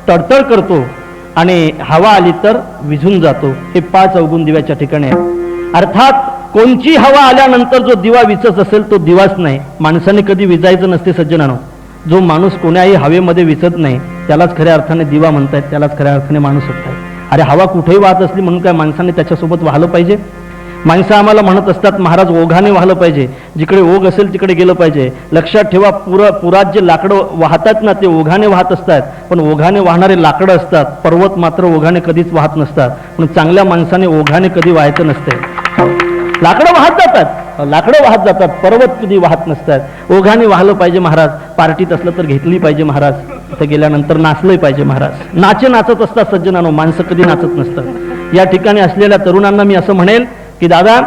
तडतड करतो आणि हवा आली तर विझून जातो. हे 5 अवगुण दिव्याच्या ठिकाणी आहेत. अर्थात कोणची हवा आल्यानंतर जो दिवा विचत असेल तो दिवाच नाही. माणसाने कधी विजायचं नसते सज्जनानो. जो माणूस कोण्याही हवेमध्ये विचत नाही त्यालाच खऱ्या अर्थाने दिवा म्हणतायत, त्यालाच खऱ्या अर्थाने माणूस होतायत. अरे हवा कुठेही वाहत असली म्हणून काय माणसाने त्याच्यासोबत वाहलं पाहिजे? माणसं आम्हाला म्हणत असतात महाराज ओघाने वाहलं पाहिजे, जिकडे ओघ असेल तिकडे गेलं पाहिजे. लक्षात ठेवा, पुरात जे लाकडं वाहतात ना ते ओघाने वाहत असतात, पण ओघाने वाहणारे लाकडं असतात, पर्वत मात्र ओघाने कधीच वाहत नसतात. पण चांगल्या माणसाने ओघाने कधी व्हायचं नसते. लाकडं वाहत जातात, पर्वत कधी वाहत नसतात. ओघाने वाहलं पाहिजे महाराज. पार्टीत असलं तर घेतली पाहिजे महाराज, तिथं गेल्यानंतर नाचलंय पाहिजे महाराज. नाचत असतात सज्जनानो, माणसं कधी नाचत नसतात. या ठिकाणी असलेल्या तरुणांना मी असं म्हणेल की दादा,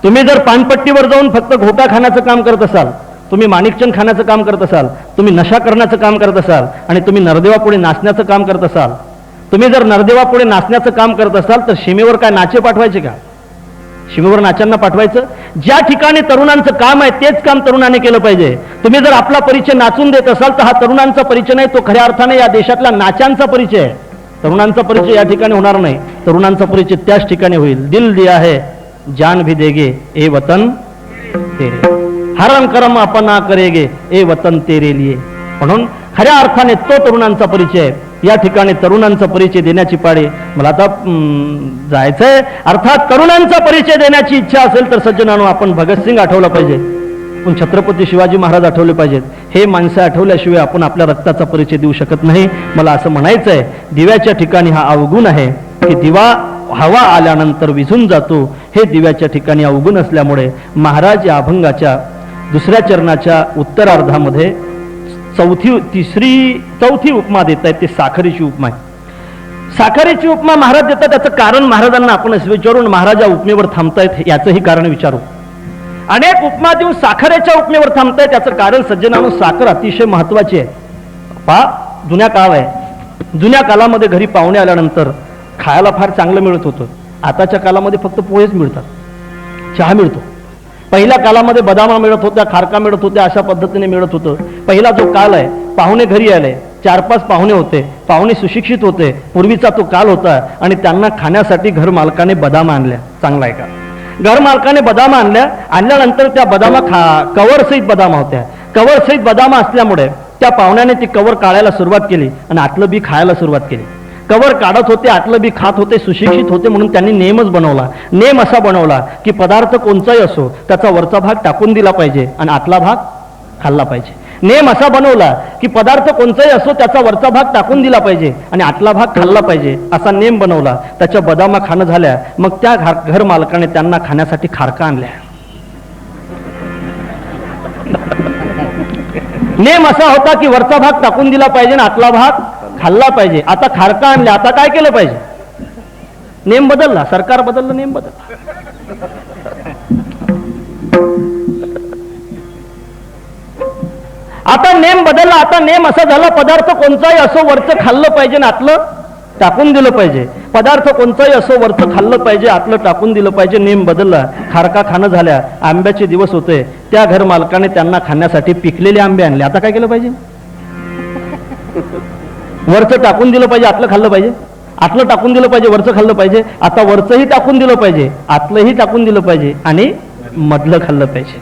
तुम्ही जर पानपट्टीवर जाऊन फक्त घोटा खाण्याचं काम करत असाल, तुम्ही माणिकचंद खाण्याचं काम करत असाल, तुम्ही नशा करण्याचं काम करत असाल आणि तुम्ही नरदेवापुढे नाचण्याचं काम करत असाल, तुम्ही जर नरदेवापुढे नाचण्याचं काम करत असाल तर सीमेवर काय नाचे पाठवायचे का? सीमेवर नाच्यांना पाठवायचं? ज्या ठिकाणी तरुणांचं काम आहे तेच काम तरुणाने केलं पाहिजे. तुम्ही जर आपला परिचय नाचून देत असाल तर हा तरुणांचा परिचय नाही, तो खऱ्या अर्थाने या देशातल्या नाचांचा परिचय आहे. तरुणांचा परिचय या ठिकाणी होणार नाही. तरुणांचा परिचय त्याच ठिकाणी होईल. दिल दिया है जान भी देगे ए वतन तेरे, हरम करम अपना करेगे ए वतन तेरे लिए. म्हणून खऱ्या अर्थाने तो तरुणांचा परिचय. या ठिकाणी तरुणांचा परिचय देण्याची पाळी मला आता जायचंय. अर्थात तरुणांचा परिचय देण्याची इच्छा असेल तर सज्जनानो आपण भगतसिंग आठवला पाहिजे, पण छत्रपती शिवाजी महाराज आठवले पाहिजेत. हे माणसं आठवल्याशिवाय आपण आपल्या रक्ताचा परिचय देऊ शकत नाही. मला असं म्हणायचंय, दिव्याच्या ठिकाणी हा अवगुण आहे की दिवा हवा आल्यानंतर विझून जातो. हे दिव्याच्या ठिकाणी अवगुण असल्यामुळे महाराज या अभंगाच्या दुसऱ्या चरणाच्या उत्तरार्धामध्ये चौथी उपमा देत आहेत. ते साखरेची उपमा आहे. साखरेची उपमा महाराज देतात. त्याचं कारण महाराजांना आपण असं विचारून महाराज या उपमेवर थांबतायत याचंही कारण विचारू. अनेक उपमा देऊन साखरेच्या उपमेवर थांबतायत त्याचं कारण सज्जनानो, साखर अतिशय महत्वाची आहे. जुन्या काळ आहे. जुन्या काळामध्ये घरी पाहुणे आल्यानंतर खायला फार चांगलं मिळत होतं. आताच्या काळामध्ये फक्त पोहेच मिळतात, चहा मिळतो. पहिल्या काळामध्ये बदामा मिळत होत्या, खारका मिळत होत्या, अशा पद्धतीने मिळत होतं. पहिला जो काळ आहे, पाहुणे घरी आले, 4-5 पाहुणे होते, पाहुणे सुशिक्षित होते, पूर्वीचा तो काळ होता आणि त्यांना खाण्यासाठी घर मालकाने बदामा आणल्या. चांगला आहे का? घर मालकाने बदामा आणल्यानंतर त्या बदामा कवर सहित बदामा होत्या. कवर सहित बदामा असल्यामुळे त्या पाहुण्याने ती कवर काढायला सुरुवात केली आणि आतलं बी खायला सुरुवात केली. कवर काढत होते, आतलं बी खात होते, सुशिक्षित होते म्हणून त्यांनी नेमच बनवला. नेम असा बनवला की पदार्थ कोणताही असो त्याचा वरचा भाग टाकून दिला पाहिजे आणि आतला भाग खाल्ला पाहिजे. नेम असा बनवला की पदार्थ कोणताही असो त्याचा वरचा भाग टाकून दिला पाहिजे आणि आतला भाग खाल्ला पाहिजे, असा नेम बनवला. त्याच्या बदामा खाणं झाल्या. मग त्या घर मालकाने त्यांना खाण्यासाठी खारका आणल्या. नेम असा होता की वरचा भाग टाकून दिला पाहिजे आणि आतला भाग खाल्ला पाहिजे. आता खारका आणल्या. आता काय केलं पाहिजे? नेम बदलला, सरकार बदललं, नेम बदलला. आता नेम बदलला. आता नेम असा झाला, पदार्थ कोणताही असो वरचं खाल्लं पाहिजे आणि आतलं टाकून दिलं पाहिजे. पदार्थ कोणताही असो वरचं खाल्लं पाहिजे, आतलं टाकून दिलं पाहिजे. नेम बदलला. खारका खाणं झाल्या. आंब्याचे दिवस होते. त्या घर मालकाने त्यांना खाण्यासाठी पिकलेले आंबे आणले. आता काय केलं पाहिजे? वरचं टाकून दिलं पाहिजे, आतलं खाल्लं पाहिजे. आतलं टाकून दिलं पाहिजे, वरचं खाल्लं पाहिजे. आता वरचंही टाकून दिलं पाहिजे, आतलंही टाकून दिलं पाहिजे आणि मधलं खाल्लं पाहिजे.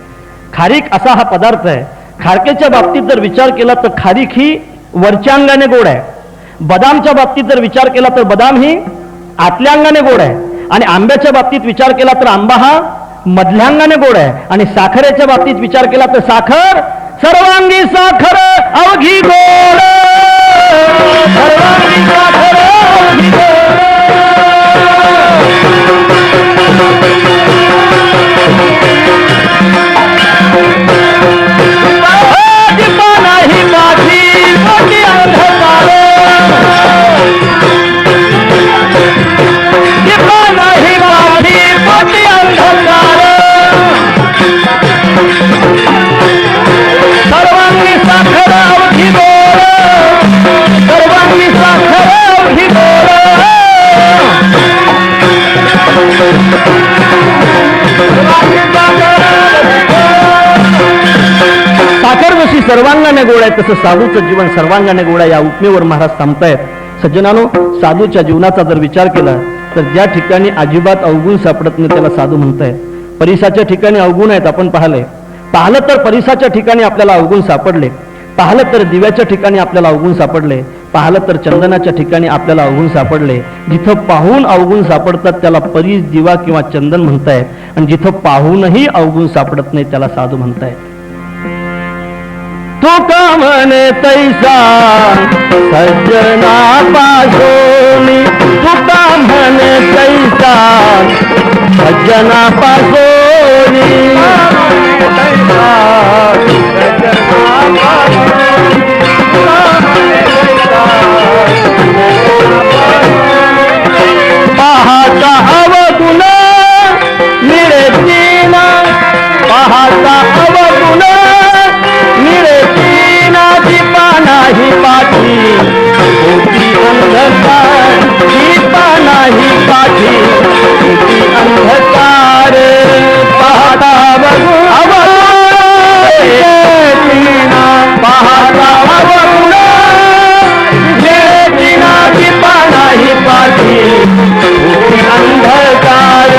खारीक असा हा पदार्थ आहे. खारकेच्या बाबतीत जर विचार केला तर खारीक ही वरच्या अंगाने गोड आहे. बदामच्या बाबतीत जर विचार केला तर बदाम ही आतल्या अंगाने गोड आहे. आणि आंब्याच्या बाबतीत विचार केला तर आंबा हा मधल्या अंगाने गोड आहे. आणि साखरेच्या बाबतीत विचार केला तर साखर सर्वांगी साखर अवघी गोड. सर्वांगी साखर अवघी गोड. नाही माझी मोठी अंधकार. नाही माझी मोठी अंधकार. सर्वांगी साखर अवघी गोड. सर्वांगी साखर अवघी गोड. साखर जशी सर्वांगाने गोड आहे तसं साधूचं जीवन सर्वांगाने गोड आहे. या उपमेवर महाराज थांबतायत. सज्जनानो, साधूच्या जीवनाचा जर विचार केला तर ज्या ठिकाणी अजिबात अवगुण सापडत नाही त्याला साधू म्हणताय. परिसाच्या ठिकाणी अवगुण आहेत, आपण पाहिलं तर परिसाच्या ठिकाणी आपल्याला अवगुण सापडले. पाहिलं तर दिव्याच्या ठिकाणी आपल्याला अवगुण सापडले, पाहिलं तर चंदनाच्या ठिकाणी आपल्याला अवगुण सापडले. जिथं पाहून अवगुण सापडतात त्याला परीस दिवा किंवा चंदन म्हणतायत, आणि जिथं पाहूनही अवगुण सापडत नाही त्याला साधू म्हणतायत. तो का म्हणे तैसा सज्जना पासोनी, तू का म्हणे तैसा सज्जना पासोनी, पाहता अवगुण मिळे तीना, पाहता अवगुण मिळे तीना, दीपा नाही पाठी होती अंधकार, दीपा नाही पाठी होती अंधकार. पाहता अवगुण तीना, पाहता अवगुण मिळे तीना, दीपा नाही पाठी होती अंधकार.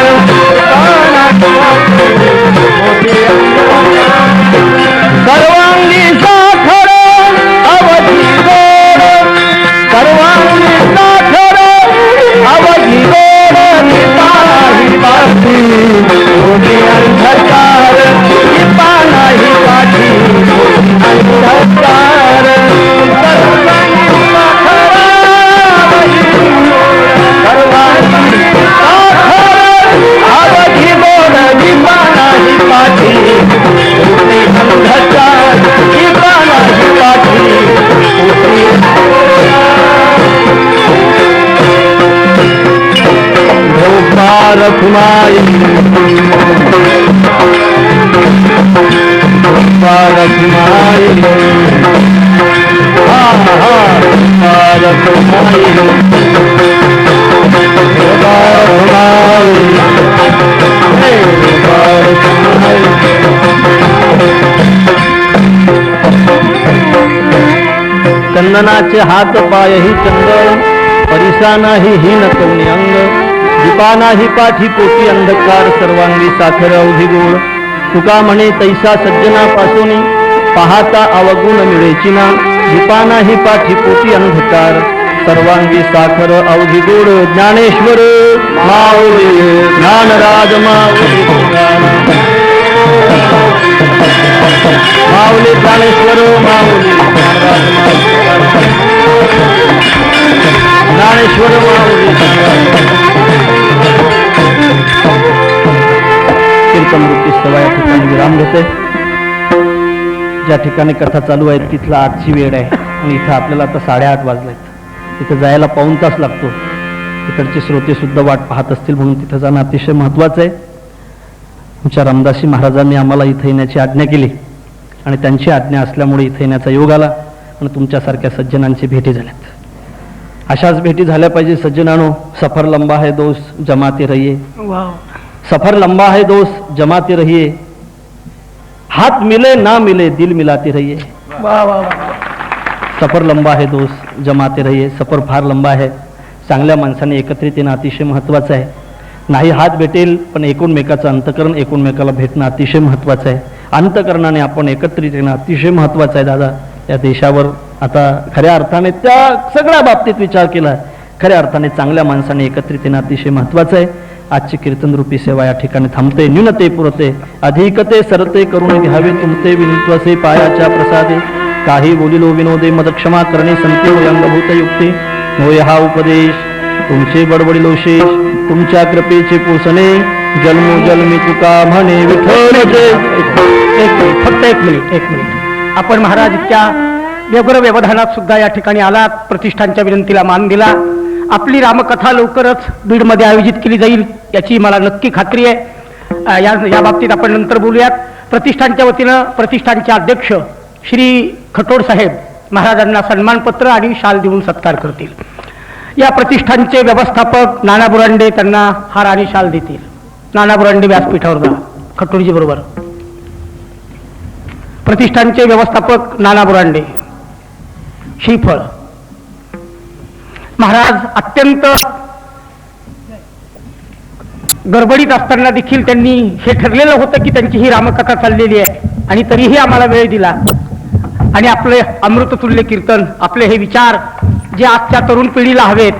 सर्वांगी साखर अवधी गोड, सर्वांगी साखर अवधी गोड, दीपा नाही पाठी होती अंधकार, दीपा नाही पाठी होती अंधकार. सर्वांगी साखर सर्वांगी साखर अवधी गोड, दीपा नाही पाठी होती अंधकार, दीपा नाही पाठी होती. धोपार कुमाई, धोपार कुमाई, हा हा धोपार कुमाई, धोपार कुमाई, हे धोपार कुमाई. चंदनाचे हात पायही चंदन, परिसा नाही हीन कवनी अंग, दीपा नाही पाठी पोटी अंधकार, सर्वांगी साखर अवधी गोड. तुका म्हणे तैसा सज्जना पासोनी, पाहता अवगुण मिळेची ना, दीपा नाही पाठी पोटी अंधकार, सर्वांगी साखर अवधी गोड. ज्ञानेश्वर माऊली ज्ञानराज माऊली, माऊली ज्ञानेश्वर माऊली ज्ञानेश्वर माऊली. कीर्तनरूपी सभा या ठिकाणी विराम घेते. ज्या ठिकाणी कथा चालू आहे तिथला 8ची वेळ आहे, आणि इथं आपल्याला आता 8:30 वाजलेत. तिथं जायला पाऊण तास लागतो. तिकडचे श्रोते सुद्धा वाट पाहत असतील, म्हणून तिथं जाणं अतिशय महत्वाचं आहे. आमच्या रामदासी महाराजांनी आम्हाला इथं येण्याची आज्ञा केली, आणि त्यांची आज्ञा असल्यामुळे इथं येण्याचा योग आला, आणि तुमच्यासारख्या सज्जनांची भेटी झाल्यात. अशाच भेटी झाल्या पाहिजे सज्जनानो. सफर लंबा है दोस्त जमाते रहिए, सफर लंबा है दोस्त जमाते रहिए, हाथ मिले ना मिले दिल मिलाते रहिए. सफर लंबा है दोस्त जमाते रहिए. सफर फार लंबा आहे. चांगल्या माणसाने एकत्रित येणं अतिशय महत्वाचं आहे. नाही हात भेटेल, पण एकूणमेकाचं अंतकरण एकूणमेकाला भेटणं अतिशय महत्वाचं आहे. अंतकरणाने आपण एकत्रित येणं अतिशय महत्वाचं आहे. दादा, या देशावर आता खऱ्या अर्थाने त्या सगळ्या बाबतीत विचार केला, खऱ्या अर्थाने चांगल्या माणसाने एकत्रित येणं अतिशय महत्वाचं आहे. आजची कीर्तनरूपी सेवा या ठिकाणी थांबते. न्यूनते पुरते अधिकते सरते करून घ्यावे तुमते विनित्वसे पायाच्या प्रसादे. काही बोलिलो विनोदे मदक्षमा करणे संते अंगभूत युक्ते. होय हा उपदेश तुमचे बडबडिलो शेष, तुमच्या कृपेचे पोसणे जन्मोजन्मी तुका म्हणे विठ्ठलचे. फक्त एक मिनिट. आपण महाराज इतक्या व्यग्र व्यवधानात सुद्धा या ठिकाणी आलात, प्रतिष्ठानच्या विनंतीला मान दिला. आपली रामकथा लवकरच बीडमध्ये आयोजित केली जाईल याची मला नक्की खात्री आहे. या बाबतीत आपण नंतर बोलूयात. प्रतिष्ठानच्या वतीनं प्रतिष्ठानचे अध्यक्ष श्री खटोड साहेब महाराजांना सन्मानपत्र आणि शाल देऊन सत्कार करतील. या प्रतिष्ठानचे व्यवस्थापक नाना बुरांडे त्यांना हार आणि शाल देतील. नाना बुरांडे व्यासपीठावर जा खटोडजी बरोबर. प्रतिष्ठानचे व्यवस्थापक नाना बुरांडे. श्रीफळ. महाराज अत्यंत गडबडीत असताना देखील त्यांनी हे ठरलेलं होतं की त्यांची ही रामकथा चाललेली आहे, आणि तरीही आम्हाला वेळ दिला. आणि आपले अमृततुल्य कीर्तन, आपले हे विचार जे आजच्या तरुण पिढीला हवेत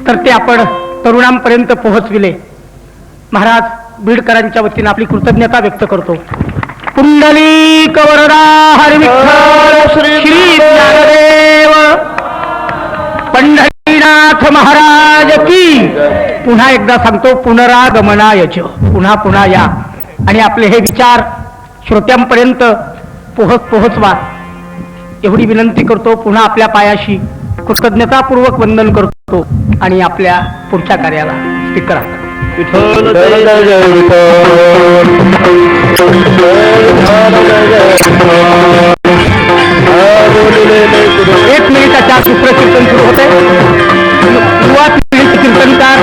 तर ते आपण तरुणांपर्यंत पोहोचविले. महाराज, बीडकरांच्या वतीने आपली कृतज्ञता व्यक्त करतो. पुंडलिक वरदा हरी विठ्ठल श्री ज्ञानदेव पंढरीनाथ महाराज की. पुन्हा एकदा सांगतो, पुनरागमनायच, पुन्हा पुन्हा या आणि आपले हे विचार श्रोत्यांपर्यंत पोहोचवा एवढी विनंती करतो. पुन्हा आपल्या पायाशी कृतज्ञतापूर्वक वंदन करतो आणि आपल्या पुढच्या कार्याला स्पीकर आहे. विठ्ठल जय जय जय विठ्ठल. 1 मिनिटाच्या आत दुसरं कीर्तन सुरू होते. युवा पिढीचे कीर्तनकार